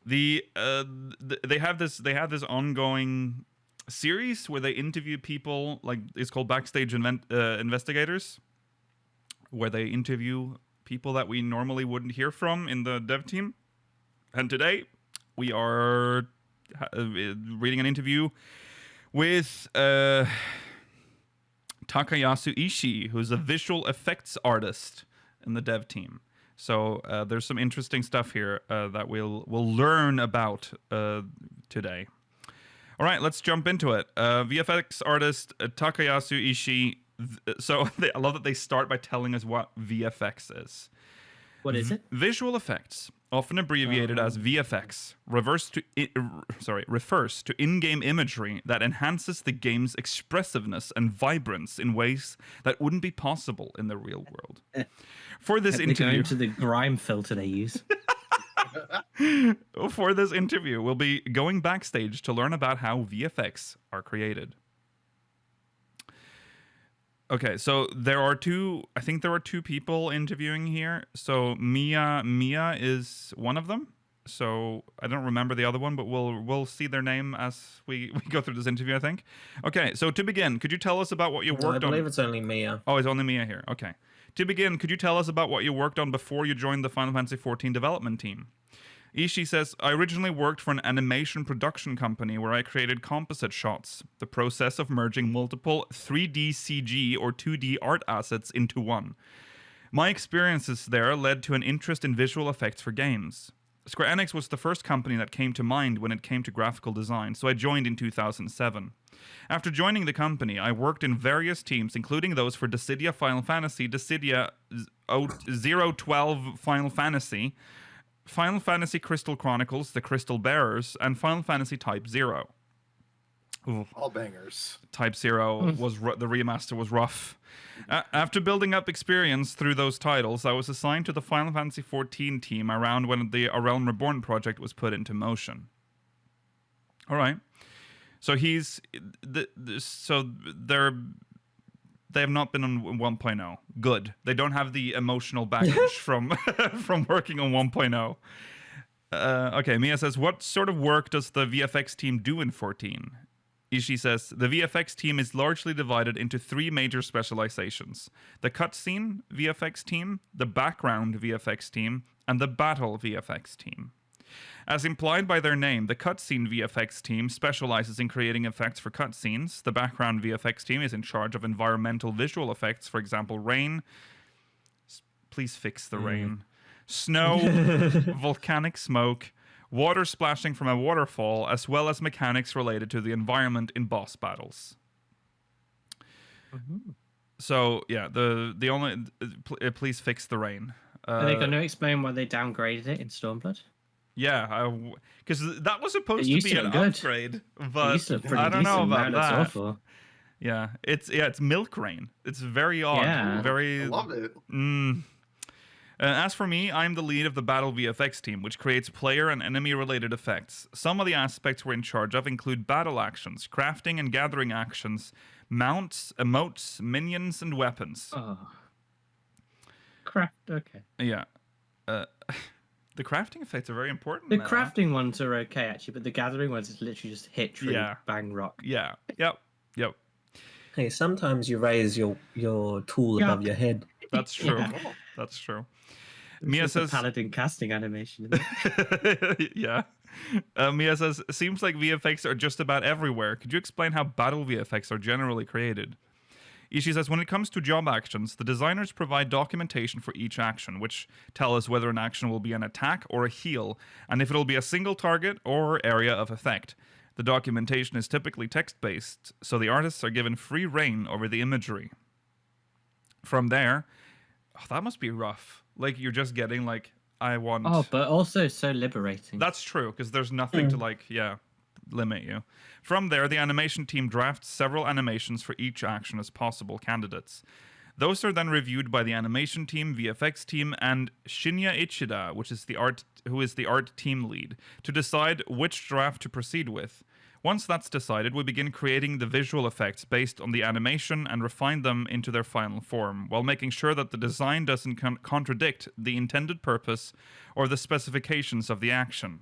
[SPEAKER 1] They have this ongoing series where they interview people, like it's called Backstage Investigators, where they interview people that we normally wouldn't hear from in the dev team. And today we are reading an interview with Takayasu Ishii, who's a visual effects artist in the dev team. So there's some interesting stuff here that we'll learn about today. All right, let's jump into it. VFX artist Takayasu Ishii. I love that they start by telling us what VFX is.
[SPEAKER 4] What is it?
[SPEAKER 1] Visual effects, often abbreviated as VFX, refers to in-game imagery that enhances the game's expressiveness and vibrance in ways that wouldn't be possible in the real world. For this
[SPEAKER 4] They go
[SPEAKER 1] interview,
[SPEAKER 4] into the grime filter they use.
[SPEAKER 1] we'll be going backstage to learn about how VFX are created. Okay, so I think there are two people interviewing here. So Mia is one of them. So I don't remember the other one, but we'll see their name as we go through this interview, I think. Okay, so to begin, could you tell us about what you
[SPEAKER 5] I
[SPEAKER 1] worked on?
[SPEAKER 5] believe it's only Mia.
[SPEAKER 1] Oh, it's only Mia here. Okay. To begin, could you tell us about what you worked on before you joined the Final Fantasy XIV development team? Ishii says, I originally worked for an animation production company where I created composite shots, the process of merging multiple 3D CG or 2D art assets into one. My experiences there led to an interest in visual effects for games. Square Enix was the first company that came to mind when it came to graphical design, so I joined in 2007. After joining the company, I worked in various teams, including those for Dissidia Final Fantasy, Dissidia 012 Final Fantasy, Final Fantasy Crystal Chronicles, The Crystal Bearers, and Final Fantasy Type 0. Ooh.
[SPEAKER 3] All bangers.
[SPEAKER 1] Type 0 was the remaster was rough. After building up experience through those titles, I was assigned to the Final Fantasy XIV team around when the A Realm Reborn project was put into motion. All right. So they have not been on 1.0. Good. They don't have the emotional baggage from working on 1.0. Okay, Mia says, what sort of work does the VFX team do in 14? Ishii says, the VFX team is largely divided into 3 major specializations. The cutscene VFX team, the background VFX team, and the battle VFX team. As implied by their name, the cutscene VFX team specializes in creating effects for cutscenes. The background VFX team is in charge of environmental visual effects, for example, rain. Please fix the rain. Snow, volcanic smoke, water splashing from a waterfall, as well as mechanics related to the environment in boss battles. So, yeah, the only... please fix the rain.
[SPEAKER 4] Are they going to explain why they downgraded it in Stormblood?
[SPEAKER 1] Yeah, because that was supposed to be an upgrade, but I don't know about that.
[SPEAKER 4] Awful.
[SPEAKER 1] Yeah, it's milk rain. It's very odd.
[SPEAKER 4] Yeah.
[SPEAKER 1] Very.
[SPEAKER 3] I love it.
[SPEAKER 1] As for me, I'm the lead of the Battle VFX team, which creates player and enemy-related effects. Some of the aspects we're in charge of include battle actions, crafting and gathering actions, mounts, emotes, minions, and weapons.
[SPEAKER 4] Oh. Craft, okay.
[SPEAKER 1] Yeah. The crafting effects are very important.
[SPEAKER 4] The
[SPEAKER 1] now.
[SPEAKER 4] crafting ones are okay, actually, but the gathering ones is literally just hit tree, bang rock.
[SPEAKER 1] Yeah. Yep.
[SPEAKER 5] Hey, sometimes you raise your tool above your head.
[SPEAKER 1] That's true.
[SPEAKER 4] Yeah.
[SPEAKER 1] That's true.
[SPEAKER 4] Mia
[SPEAKER 1] says
[SPEAKER 4] paladin casting animation. Isn't it?
[SPEAKER 1] Yeah. Mia says, seems like VFX are just about everywhere. Could you explain how battle VFX are generally created? Ishii says, when it comes to job actions, the designers provide documentation for each action, which tell us whether an action will be an attack or a heal, and if it'll be a single target or area of effect. The documentation is typically text-based, so the artists are given free reign over the imagery. From there, that must be rough. Like, you're just getting, like, I want...
[SPEAKER 4] Oh, but also so liberating.
[SPEAKER 1] That's true, because there's nothing to, like, limit you. From there, the animation team drafts several animations for each action as possible candidates. Those are then reviewed by the animation team, VFX team, and Shinya Ichida, who is the art team lead, to decide which draft to proceed with. Once that's decided, we begin creating the visual effects based on the animation and refine them into their final form, while making sure that the design doesn't contradict the intended purpose or the specifications of the action.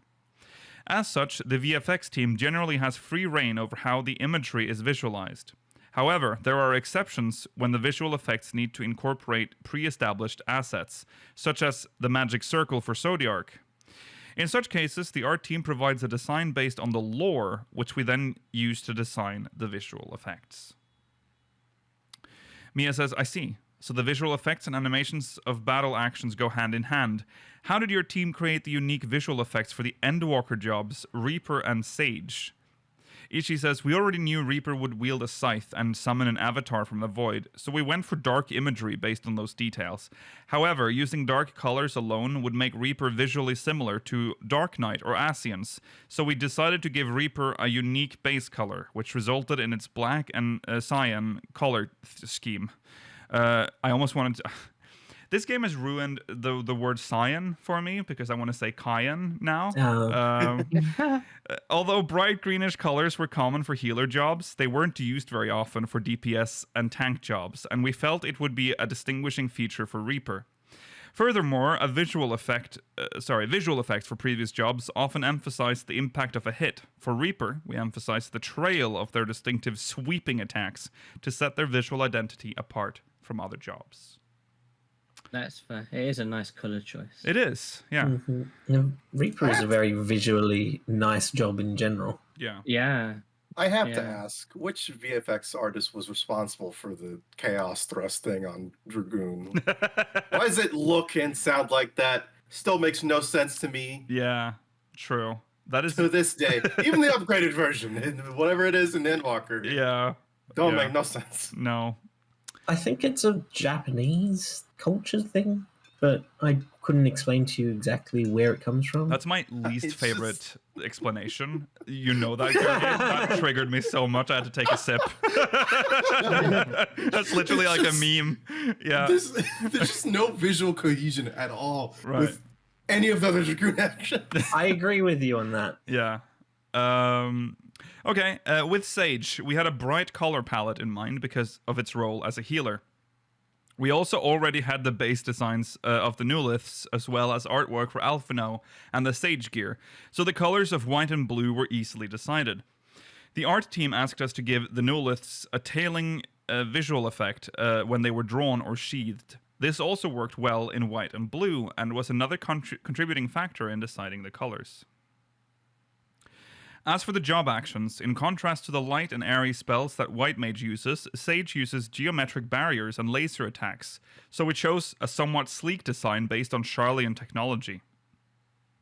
[SPEAKER 1] As such, the VFX team generally has free reign over how the imagery is visualized. However, there are exceptions when the visual effects need to incorporate pre-established assets, such as the magic circle for Zodiark. In such cases, the art team provides a design based on the lore, which we then use to design the visual effects. Mia says, I see. So the visual effects and animations of battle actions go hand in hand. How did your team create the unique visual effects for the Endwalker jobs, Reaper and Sage? Ishii says, we already knew Reaper would wield a scythe and summon an avatar from the void, so we went for dark imagery based on those details. However, using dark colors alone would make Reaper visually similar to Dark Knight or Ascians, so we decided to give Reaper a unique base color, which resulted in its black and cyan color scheme. I almost wanted to... This game has ruined the word cyan for me because I want to say cyan now.
[SPEAKER 5] Oh.
[SPEAKER 1] Although bright greenish colors were common for healer jobs, they weren't used very often for DPS and tank jobs, and we felt it would be a distinguishing feature for Reaper. Furthermore, visual effects for previous jobs often emphasized the impact of a hit. For Reaper, we emphasized the trail of their distinctive sweeping attacks to set their visual identity apart from other jobs.
[SPEAKER 4] That's fair. It is a nice color choice.
[SPEAKER 1] It is, yeah.
[SPEAKER 5] Mm-hmm. Reaper is a very visually nice job in general.
[SPEAKER 1] Yeah.
[SPEAKER 4] Yeah.
[SPEAKER 3] I have to
[SPEAKER 4] Yeah.
[SPEAKER 3] ask, which VFX artist was responsible for the chaos thrust thing on Dragoon? Why does it look and sound like that? Still makes no sense to me
[SPEAKER 1] Yeah, true. That is.
[SPEAKER 3] to this day. Even the upgraded version, whatever it is in Endwalker,
[SPEAKER 1] Yeah.
[SPEAKER 3] don't
[SPEAKER 1] yeah.
[SPEAKER 3] make no sense.
[SPEAKER 1] No.
[SPEAKER 5] I think it's a Japanese culture thing, but I couldn't explain to you exactly where it comes from.
[SPEAKER 1] That's my least
[SPEAKER 3] It's
[SPEAKER 1] favorite explanation. You know that, Gurgi? That triggered me so much I had to take a sip. That's literally like a meme. Yeah.
[SPEAKER 3] There's just no visual cohesion at all
[SPEAKER 1] Right.
[SPEAKER 3] with any of the other Dragoon actions.
[SPEAKER 5] I agree with you on that.
[SPEAKER 1] Yeah. Okay, with Sage, we had a bright color palette in mind because of its role as a healer. We also already had the base designs of the Nuliths, as well as artwork for Alphino and the Sage gear, so the colors of white and blue were easily decided. The art team asked us to give the Nuliths a tailing visual effect when they were drawn or sheathed. This also worked well in white and blue, and was another contributing factor in deciding the colors. As for the job actions, in contrast to the light and airy spells that White Mage uses, Sage uses geometric barriers and laser attacks, so we chose a somewhat sleek design based on Charlian technology.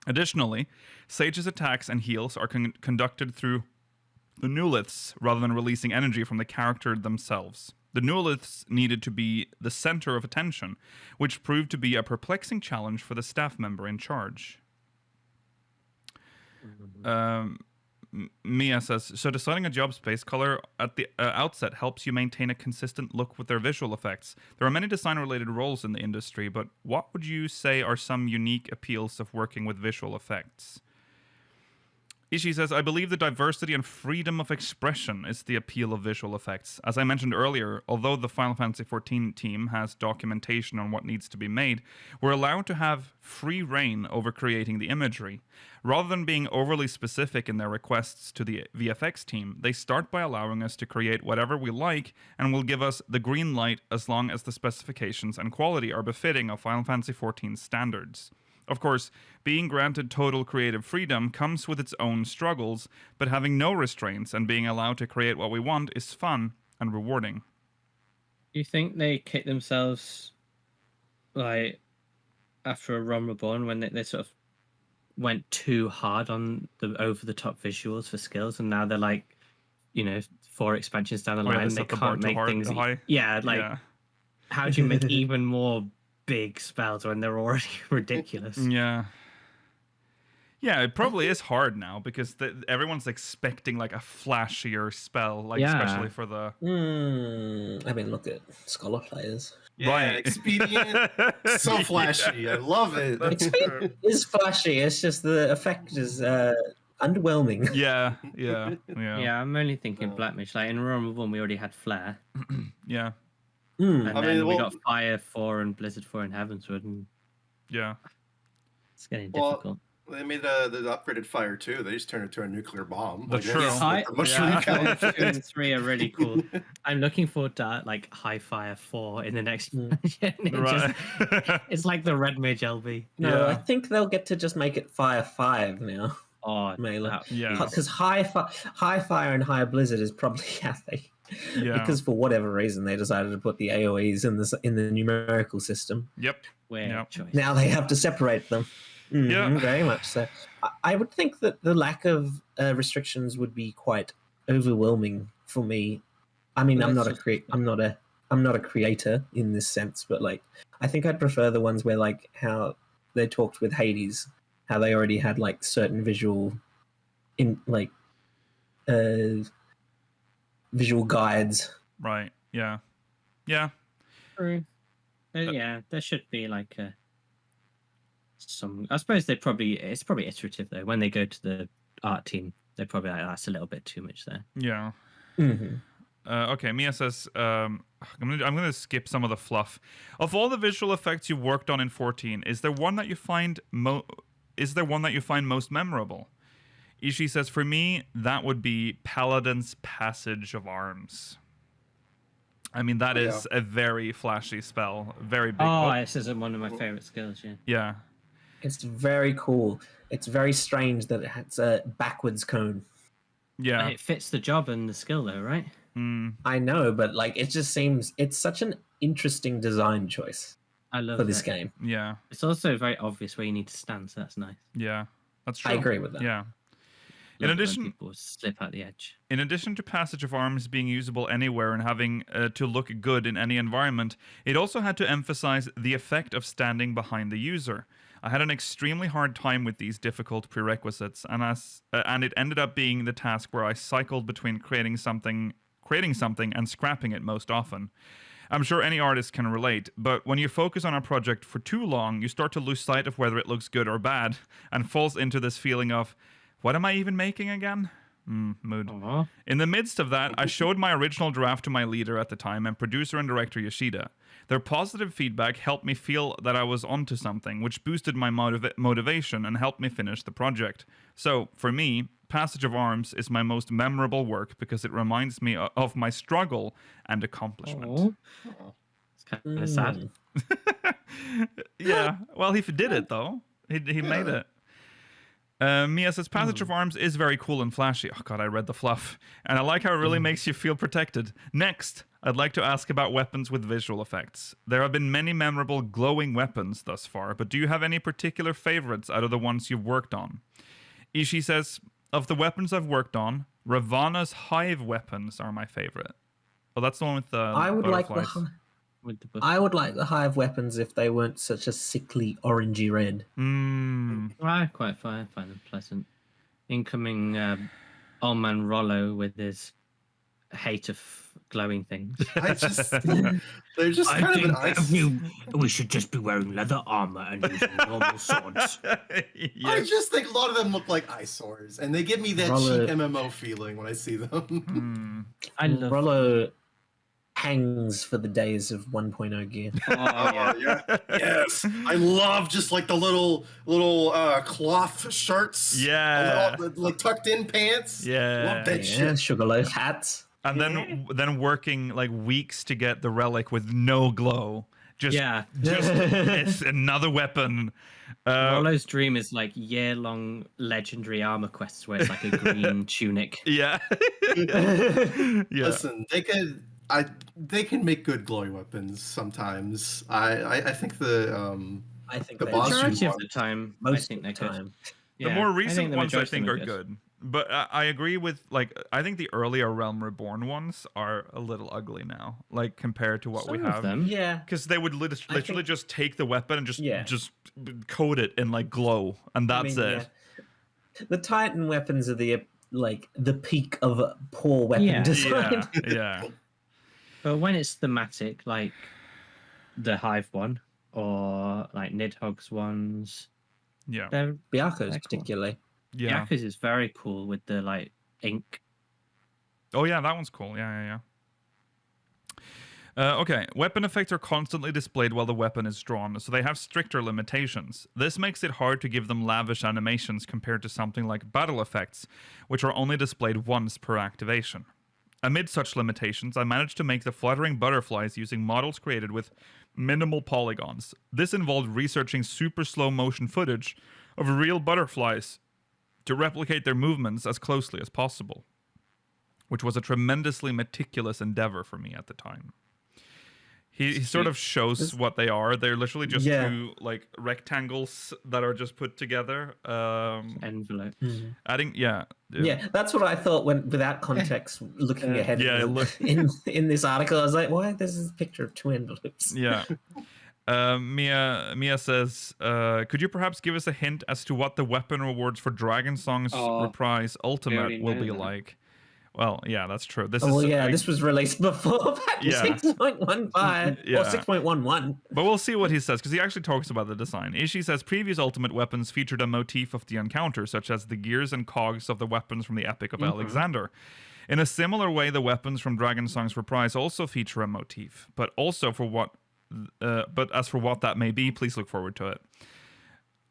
[SPEAKER 1] Additionally, Sage's attacks and heals are conducted through the Nuliths rather than releasing energy from the character themselves. The Nuliths needed to be the center of attention, which proved to be a perplexing challenge for the staff member in charge. Mia says, so deciding a job's base color at the outset helps you maintain a consistent look with their visual effects. There are many design-related roles in the industry, but what would you say are some unique appeals of working with visual effects? Ishii says, I believe the diversity and freedom of expression is the appeal of visual effects. As I mentioned earlier, although the Final Fantasy XIV team has documentation on what needs to be made, we're allowed to have free reign over creating the imagery. Rather than being overly specific in their requests to the VFX team, they start by allowing us to create whatever we like and will give us the green light as long as the specifications and quality are befitting of Final Fantasy XIV standards. Of course, being granted total creative freedom comes with its own struggles, but having no restraints and being allowed to create what we want is fun and rewarding.
[SPEAKER 4] Do you think they kick themselves, like, after a Run Reborn when they sort of went too hard on the over-the-top visuals for skills, and now they're like, 4 expansions down the line, they can't make things... How do you make even more big spells when they're already ridiculous?
[SPEAKER 1] Yeah, it probably is hard now because everyone's expecting like a flashier spell, like especially for the.
[SPEAKER 5] I mean, look at Scholar players.
[SPEAKER 3] Yeah,
[SPEAKER 1] Right.
[SPEAKER 3] Expedient, so flashy. I love it.
[SPEAKER 5] Expedient is flashy. It's just the effect is underwhelming.
[SPEAKER 1] Yeah.
[SPEAKER 4] Yeah, I'm only thinking Black Mage. Like in Run Reborn, we already had Flare.
[SPEAKER 1] Yeah.
[SPEAKER 4] And
[SPEAKER 3] I
[SPEAKER 4] then
[SPEAKER 3] mean,
[SPEAKER 4] we got Fire 4 and Blizzard 4 and Heavensward, and
[SPEAKER 1] Yeah.
[SPEAKER 4] it's getting difficult.
[SPEAKER 3] They made the upgraded Fire too. They just turned it to a nuclear bomb.
[SPEAKER 1] That's
[SPEAKER 3] Like,
[SPEAKER 1] true.
[SPEAKER 3] that's
[SPEAKER 4] Hi-
[SPEAKER 3] the mushroom
[SPEAKER 1] Yeah.
[SPEAKER 3] count.
[SPEAKER 4] 2 and 3 are really cool. I'm looking forward to like High Fire 4 in the next expansion.
[SPEAKER 1] Right.
[SPEAKER 4] It's like the Red Mage LB.
[SPEAKER 5] No,
[SPEAKER 1] Yeah.
[SPEAKER 5] I think they'll get to just make it Fire 5 now.
[SPEAKER 4] Oh,
[SPEAKER 5] Melee.
[SPEAKER 1] Yeah.
[SPEAKER 5] Because High Fire and High Blizzard is probably how they.
[SPEAKER 1] Yeah.
[SPEAKER 5] Because for whatever reason they decided to put the AoEs in the numerical system.
[SPEAKER 1] Yep.
[SPEAKER 4] weird
[SPEAKER 1] Yep.
[SPEAKER 4] choice.
[SPEAKER 5] Now they have to separate them.
[SPEAKER 1] Yeah.
[SPEAKER 5] Very much so. I would think that the lack of restrictions would be quite overwhelming for me. I mean, I'm not a creator in this sense, but like I think I'd prefer the ones where like how they talked with Hades, how they already had like certain visual visual guides.
[SPEAKER 1] Right. Yeah. Yeah.
[SPEAKER 4] True. Yeah, there should be like some. I suppose it's probably iterative though. When they go to the art team, they're probably like, that's a little bit too much there.
[SPEAKER 1] Yeah.
[SPEAKER 5] Mm-hmm.
[SPEAKER 1] Okay, Mia says, I'm gonna skip some of the fluff. Of all the visual effects you worked on in 14, is there one that you find most memorable? Ishii says, for me, that would be Paladin's Passage of Arms. I mean, that is a very flashy spell, very big.
[SPEAKER 4] This isn't one of my favorite skills.
[SPEAKER 1] Yeah.
[SPEAKER 5] It's very cool. It's very strange that it has a backwards cone.
[SPEAKER 1] Yeah.
[SPEAKER 4] It fits the job and the skill, though, right?
[SPEAKER 5] I know, but like it just seems it's such an interesting design choice
[SPEAKER 4] I love
[SPEAKER 5] for this
[SPEAKER 4] it.
[SPEAKER 5] game.
[SPEAKER 1] Yeah.
[SPEAKER 4] It's also very obvious where you need to stand, so that's nice.
[SPEAKER 1] Yeah. That's true.
[SPEAKER 5] I agree with that.
[SPEAKER 1] Yeah.
[SPEAKER 4] Love it when
[SPEAKER 1] addition-
[SPEAKER 4] people slip out the edge.
[SPEAKER 1] In addition to Passage of Arms being usable anywhere and having to look good in any environment, it also had to emphasize the effect of standing behind the user. I had an extremely hard time with these difficult prerequisites, and it ended up being the task where I cycled between creating something and scrapping it most often. I'm sure any artist can relate, but when you focus on a project for too long, you start to lose sight of whether it looks good or bad, and falls into this feeling of, what am I even making again? Mood.
[SPEAKER 4] Aww.
[SPEAKER 1] In the midst of that, I showed my original draft to my leader at the time and producer and director Yoshida. Their positive feedback helped me feel that I was onto something, which boosted my motivation and helped me finish the project. So, for me, Passage of Arms is my most memorable work because it reminds me of my struggle and accomplishment.
[SPEAKER 4] It's kind of sad.
[SPEAKER 1] Yeah, well, he did it though. He made it. Mia says, Passage of Arms is very cool and flashy. Oh god, I read the fluff. And I like how it really makes you feel protected. Next, I'd like to ask about weapons with visual effects. There have been many memorable glowing weapons thus far, but do you have any particular favorites out of the ones you've worked on? Ishii says, of the weapons I've worked on, Ravana's hive weapons are my favorite. Well, that's the one with the
[SPEAKER 5] I would like
[SPEAKER 1] butterflies.
[SPEAKER 4] With the
[SPEAKER 5] I would like the hive weapons if they weren't such a sickly orangey red.
[SPEAKER 4] I quite find them pleasant. Incoming old man Rollo with his hate of glowing things.
[SPEAKER 3] I just, they're just kind of an ice.
[SPEAKER 4] we should just be wearing leather armor and using normal swords.
[SPEAKER 3] I just think a lot of them look like eyesores, and they give me that
[SPEAKER 5] Rollo-
[SPEAKER 3] cheap MMO feeling when I see them.
[SPEAKER 4] I love.
[SPEAKER 5] Rollo hangs for the days of 1.0 gear.
[SPEAKER 4] Oh yeah.
[SPEAKER 3] Yes, I love just like the little cloth shirts.
[SPEAKER 1] Yeah.
[SPEAKER 3] like tucked in pants.
[SPEAKER 1] Yeah.
[SPEAKER 3] Love that
[SPEAKER 5] Yeah,
[SPEAKER 3] shit.
[SPEAKER 5] sugarloaf hats.
[SPEAKER 1] And then working like weeks to get the relic with no glow. Just it's another weapon.
[SPEAKER 4] Rollo's dream is like year-long legendary armor quests where it's like a green tunic.
[SPEAKER 1] Yeah. Yeah.
[SPEAKER 3] Listen, they can make good glowing weapons sometimes. I think
[SPEAKER 5] I think
[SPEAKER 3] The
[SPEAKER 5] they
[SPEAKER 3] boss
[SPEAKER 5] do.
[SPEAKER 4] Majority of
[SPEAKER 3] one.
[SPEAKER 4] the time, I
[SPEAKER 5] Most
[SPEAKER 4] think
[SPEAKER 5] of
[SPEAKER 4] they
[SPEAKER 5] the
[SPEAKER 4] could.
[SPEAKER 5] time.
[SPEAKER 1] The more recent
[SPEAKER 4] the
[SPEAKER 1] ones I
[SPEAKER 4] majority
[SPEAKER 1] think
[SPEAKER 4] of
[SPEAKER 1] are
[SPEAKER 4] them
[SPEAKER 1] good. But I agree with, like, I think the earlier Realm Reborn ones are a little ugly now, like, compared to what we
[SPEAKER 4] Some of
[SPEAKER 1] have.
[SPEAKER 4] them.
[SPEAKER 5] Yeah.
[SPEAKER 1] Because they would literally
[SPEAKER 5] think-
[SPEAKER 1] just take the weapon and
[SPEAKER 5] Yeah.
[SPEAKER 1] just coat it in, like, glow. And that's it.
[SPEAKER 5] Yeah. The Titan weapons are the peak of a poor weapon
[SPEAKER 4] Yeah.
[SPEAKER 5] design.
[SPEAKER 1] Yeah.
[SPEAKER 4] But when it's thematic, like the Hive one or like Nidhogg's ones,
[SPEAKER 1] Yeah.
[SPEAKER 4] they're
[SPEAKER 5] Byaku's
[SPEAKER 4] They're cool.
[SPEAKER 5] particularly.
[SPEAKER 1] Yeah.
[SPEAKER 4] Yaku's is very cool with the like ink.
[SPEAKER 1] Oh, yeah, that one's cool. Yeah. Okay, weapon effects are constantly displayed while the weapon is drawn, so they have stricter limitations. This makes it hard to give them lavish animations compared to something like battle effects, which are only displayed once per activation. Amid such limitations, I managed to make the fluttering butterflies using models created with minimal polygons. This involved researching super slow motion footage of real butterflies to replicate their movements as closely as possible, which was a tremendously meticulous endeavor for me at the time. He sort of shows what they are. They're literally just two like rectangles that are just put together.
[SPEAKER 4] Envelope.
[SPEAKER 1] Adding, yeah,
[SPEAKER 5] That's what I thought when, without context, looking ahead.
[SPEAKER 1] Yeah,
[SPEAKER 5] in this article, I was like, "Why? This is a picture of two envelopes."
[SPEAKER 1] Yeah. Mia says, could you perhaps give us a hint as to what the weapon rewards for Dragon Song's Reprise Ultimate
[SPEAKER 4] already
[SPEAKER 1] will
[SPEAKER 4] know
[SPEAKER 1] be
[SPEAKER 4] that.
[SPEAKER 1] like? Well, yeah, that's true. This
[SPEAKER 5] This was released before patch
[SPEAKER 1] Yeah.
[SPEAKER 5] 6.15
[SPEAKER 1] Yeah.
[SPEAKER 5] or 6.11.
[SPEAKER 1] But we'll see what he says, because he actually talks about the design. Ishii says previous Ultimate weapons featured a motif of the encounter, such as the gears and cogs of the weapons from the Epic of Alexander. In a similar way, the weapons from Dragon Song's Reprise also feature a motif, but as for what that may be, please look forward to it.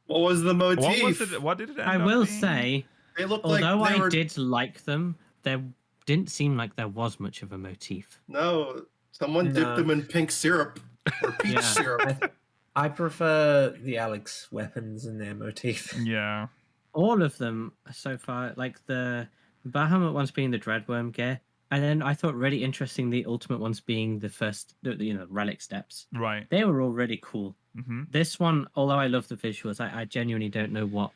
[SPEAKER 3] What was the motif?
[SPEAKER 1] What did it end
[SPEAKER 4] I
[SPEAKER 1] up
[SPEAKER 4] will
[SPEAKER 1] being?
[SPEAKER 4] say,
[SPEAKER 3] They look like
[SPEAKER 4] although
[SPEAKER 3] they
[SPEAKER 4] I
[SPEAKER 3] were...
[SPEAKER 4] did like them, there didn't seem like there was much of a motif.
[SPEAKER 3] No, someone dipped them in pink syrup or peach
[SPEAKER 4] Yeah.
[SPEAKER 3] syrup.
[SPEAKER 5] I prefer the Alex weapons and their motif.
[SPEAKER 1] Yeah.
[SPEAKER 4] All of them so far, like the Bahamut ones being the Dreadworm gear, and then I thought really interesting the Ultimate ones being the first, relic steps.
[SPEAKER 1] Right.
[SPEAKER 4] They were all really cool.
[SPEAKER 1] Mm-hmm.
[SPEAKER 4] This one, although I love the visuals, I genuinely don't know what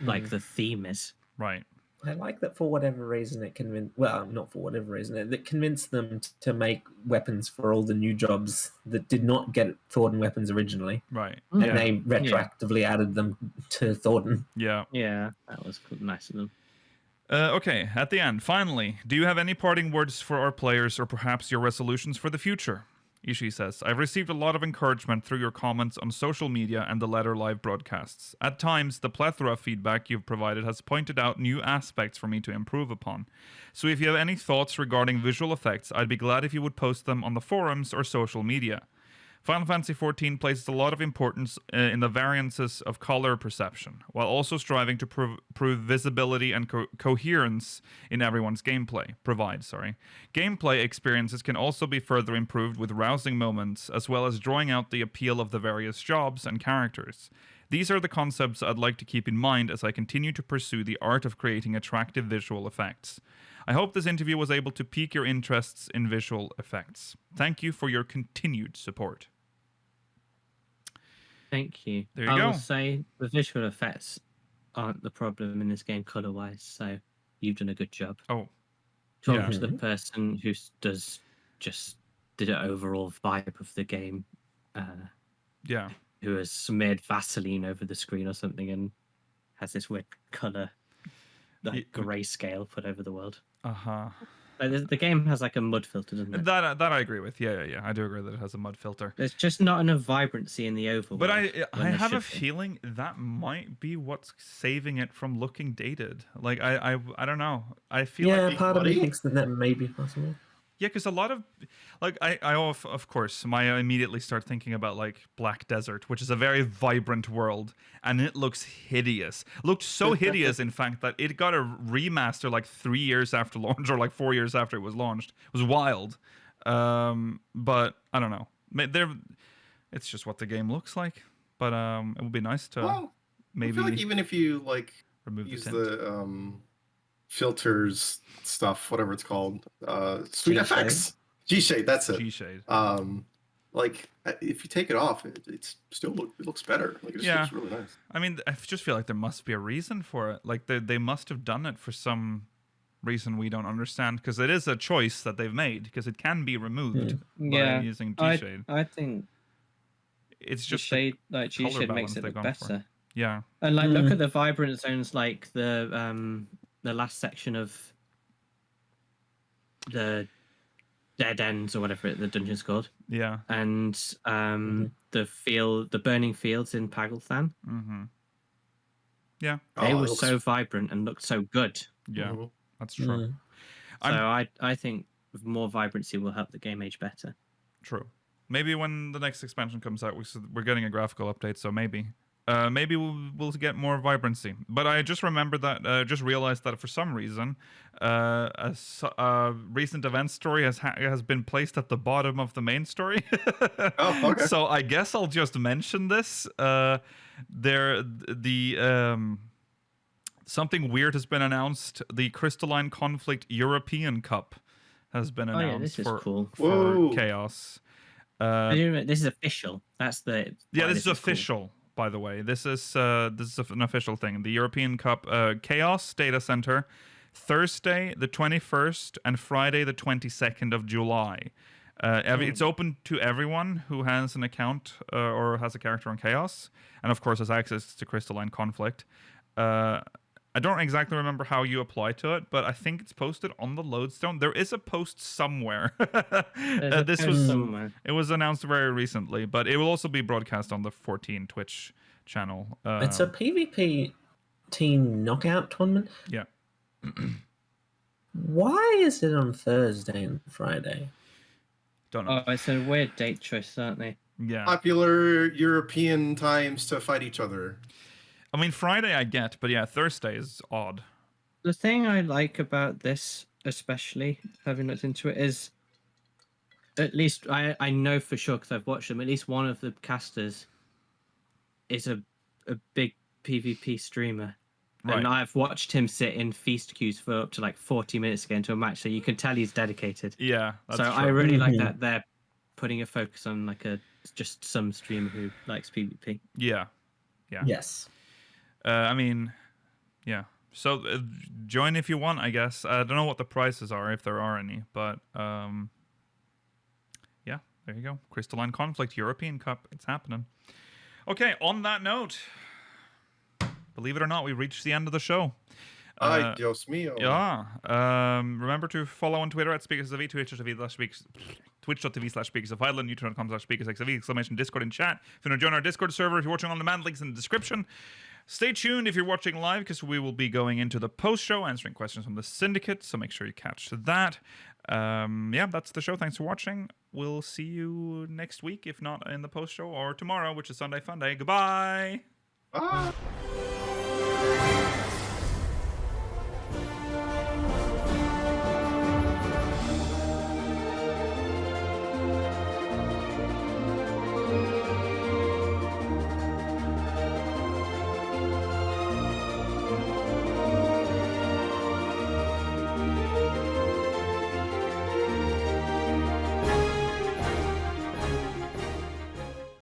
[SPEAKER 4] like the theme is.
[SPEAKER 1] Right.
[SPEAKER 5] I like that for whatever reason it convinced, well, not for whatever reason, it convinced them to make weapons for all the new jobs that did not get Thornton weapons originally.
[SPEAKER 1] Right.
[SPEAKER 5] And
[SPEAKER 1] Yeah.
[SPEAKER 5] they retroactively added them to Thornton.
[SPEAKER 1] Yeah.
[SPEAKER 4] Yeah, that was cool. Nice of them.
[SPEAKER 1] Okay, at the end, finally, do you have any parting words for our players or perhaps your resolutions for the future? Ishii says, I've received a lot of encouragement through your comments on social media and the latter live broadcasts. At times, the plethora of feedback you've provided has pointed out new aspects for me to improve upon. So if you have any thoughts regarding visual effects, I'd be glad if you would post them on the forums or social media. Final Fantasy XIV places a lot of importance in the variances of color perception, while also striving to prove visibility and coherence in everyone's gameplay. Gameplay experiences can also be further improved with rousing moments, as well as drawing out the appeal of the various jobs and characters. These are the concepts I'd like to keep in mind as I continue to pursue the art of creating attractive visual effects. I hope this interview was able to pique your interests in visual effects. Thank you for your continued support.
[SPEAKER 4] Thank you.
[SPEAKER 1] There you
[SPEAKER 4] I
[SPEAKER 1] go.
[SPEAKER 4] will say the visual effects aren't the problem in this game color-wise, so you've done a good job.
[SPEAKER 1] Oh,
[SPEAKER 4] Talk
[SPEAKER 1] yeah.
[SPEAKER 4] to the person who did an overall vibe of the game,
[SPEAKER 1] Yeah.
[SPEAKER 4] who has smeared Vaseline over the screen or something and has this weird color, like grayscale put over the world.
[SPEAKER 1] Uh-huh.
[SPEAKER 4] Like the game has like a mud filter, doesn't it?
[SPEAKER 1] That I agree with. Yeah. I do agree that it has a mud filter.
[SPEAKER 4] There's just not enough vibrancy in the overworld.
[SPEAKER 1] But I
[SPEAKER 4] when there
[SPEAKER 1] have a
[SPEAKER 4] should be.
[SPEAKER 1] feeling that might be what's saving it from looking dated. Like I don't know. I feel
[SPEAKER 5] Yeah,
[SPEAKER 1] like
[SPEAKER 5] part of me
[SPEAKER 3] Buddy?
[SPEAKER 5] thinks that may be possible.
[SPEAKER 1] yeah, because a lot of like I of course I immediately start thinking about like Black Desert, which is a very vibrant world, and it looks hideous. Looked so hideous, in fact, that it got a remaster like 3 years after launch, or like 4 years after it was launched. It was wild. But I don't know. It's just what the game looks like. But it would be nice to
[SPEAKER 3] Well,
[SPEAKER 1] maybe
[SPEAKER 3] I feel like even if you like
[SPEAKER 1] remove
[SPEAKER 3] use
[SPEAKER 1] the tint.
[SPEAKER 3] the filters stuff, whatever it's called, Sweet
[SPEAKER 5] G-Shade.
[SPEAKER 3] FX, G-Shade, that's it.
[SPEAKER 1] G-shade.
[SPEAKER 3] Like if you take it off, it looks better. Like it just
[SPEAKER 1] Yeah.
[SPEAKER 3] looks really nice.
[SPEAKER 1] I mean, I just feel like there must be a reason for it. Like they must have done it for some reason we don't understand, because it is a choice that they've made, because it can be removed by using G-shade.
[SPEAKER 4] I think
[SPEAKER 1] It's
[SPEAKER 4] the
[SPEAKER 1] just
[SPEAKER 4] shade, like
[SPEAKER 1] color
[SPEAKER 4] G-shade
[SPEAKER 1] balance
[SPEAKER 4] makes it
[SPEAKER 1] they've
[SPEAKER 4] look
[SPEAKER 1] gone for.
[SPEAKER 4] better.
[SPEAKER 1] Yeah.
[SPEAKER 4] And like, look at the vibrant zones, like the last section of the dead ends or whatever the dungeon's called,
[SPEAKER 1] Yeah.
[SPEAKER 4] and the burning fields in Pagelthan.
[SPEAKER 1] Mm-hmm. Yeah.
[SPEAKER 4] They
[SPEAKER 3] Oh,
[SPEAKER 4] were
[SPEAKER 3] it looks-
[SPEAKER 4] so vibrant and looked so good.
[SPEAKER 1] Yeah.
[SPEAKER 3] Mhm.
[SPEAKER 1] That's true.
[SPEAKER 4] So I think more vibrancy will help the game age better.
[SPEAKER 1] True. Maybe when the next expansion comes out, we're getting a graphical update, so maybe. Maybe we'll get more vibrancy. But I just remembered that, just realized that for some reason, a recent event story has been placed at the bottom of the main story.
[SPEAKER 3] Oh, okay.
[SPEAKER 1] So I guess I'll just mention this. Something weird has been announced. The Crystalline Conflict European Cup has been
[SPEAKER 4] Oh,
[SPEAKER 1] announced
[SPEAKER 4] yeah, this is
[SPEAKER 1] for
[SPEAKER 4] cool.
[SPEAKER 3] Whoa.
[SPEAKER 1] Chaos.
[SPEAKER 4] This is official. That's the
[SPEAKER 1] Yeah,
[SPEAKER 4] why
[SPEAKER 1] this is
[SPEAKER 4] cool.
[SPEAKER 1] official, by the way. This is an official thing. The European Cup Chaos Data Center, Thursday the 21st and Friday the 22nd of July. It's open to everyone who has an account or has a character on Chaos, and of course has access to Crystalline Conflict. I don't exactly remember how you apply to it, but I think it's posted on the Lodestone. There is a post somewhere.
[SPEAKER 4] Somewhere.
[SPEAKER 1] It was announced very recently, but it will also be broadcast on the 14 Twitch channel.
[SPEAKER 5] It's a PvP team knockout tournament.
[SPEAKER 1] Yeah.
[SPEAKER 5] Why is it on Thursday and Friday?
[SPEAKER 1] Don't know.
[SPEAKER 4] Oh, it's a weird date choice, aren't they?
[SPEAKER 1] Yeah.
[SPEAKER 3] Popular European times to fight each other.
[SPEAKER 1] I mean, Friday I get, but yeah, Thursday is odd.
[SPEAKER 4] The thing I like about this, especially having looked into it, is at least I know for sure because I've watched them. At least one of the casters is a big PvP streamer. And
[SPEAKER 1] Right.
[SPEAKER 4] I've watched him sit in feast queues for up to like 40 minutes to get into a match, so you can tell he's dedicated.
[SPEAKER 1] Yeah, that's
[SPEAKER 4] So
[SPEAKER 1] true.
[SPEAKER 4] I really like
[SPEAKER 5] Mhm.
[SPEAKER 4] that they're putting a focus on like just some streamer who likes PvP.
[SPEAKER 1] Yeah. Yeah.
[SPEAKER 5] Yes.
[SPEAKER 1] I mean, yeah. So join if you want, I guess. I don't know what the prices are, if there are any, but yeah, there you go. Crystalline Conflict European Cup. It's happening. Okay, on that note, believe it or not, we reached the end of the show.
[SPEAKER 3] Ay, Dios mío.
[SPEAKER 1] Yeah. Remember to follow on Twitter at SpeakersXIV, twitch.tv/SpeakersOfIreland, youtube.com/SpeakersXIV, exclamation Discord and chat. If you want to join our Discord server, if you're watching on demand, links in the description. Stay tuned if you're watching live, because we will be going into the post-show, answering questions from the Syndicate, so make sure you catch that. Yeah, that's the show. Thanks for watching. We'll see you next week, if not in the post-show, or tomorrow, which is Sunday Funday. Goodbye!
[SPEAKER 3] Ah.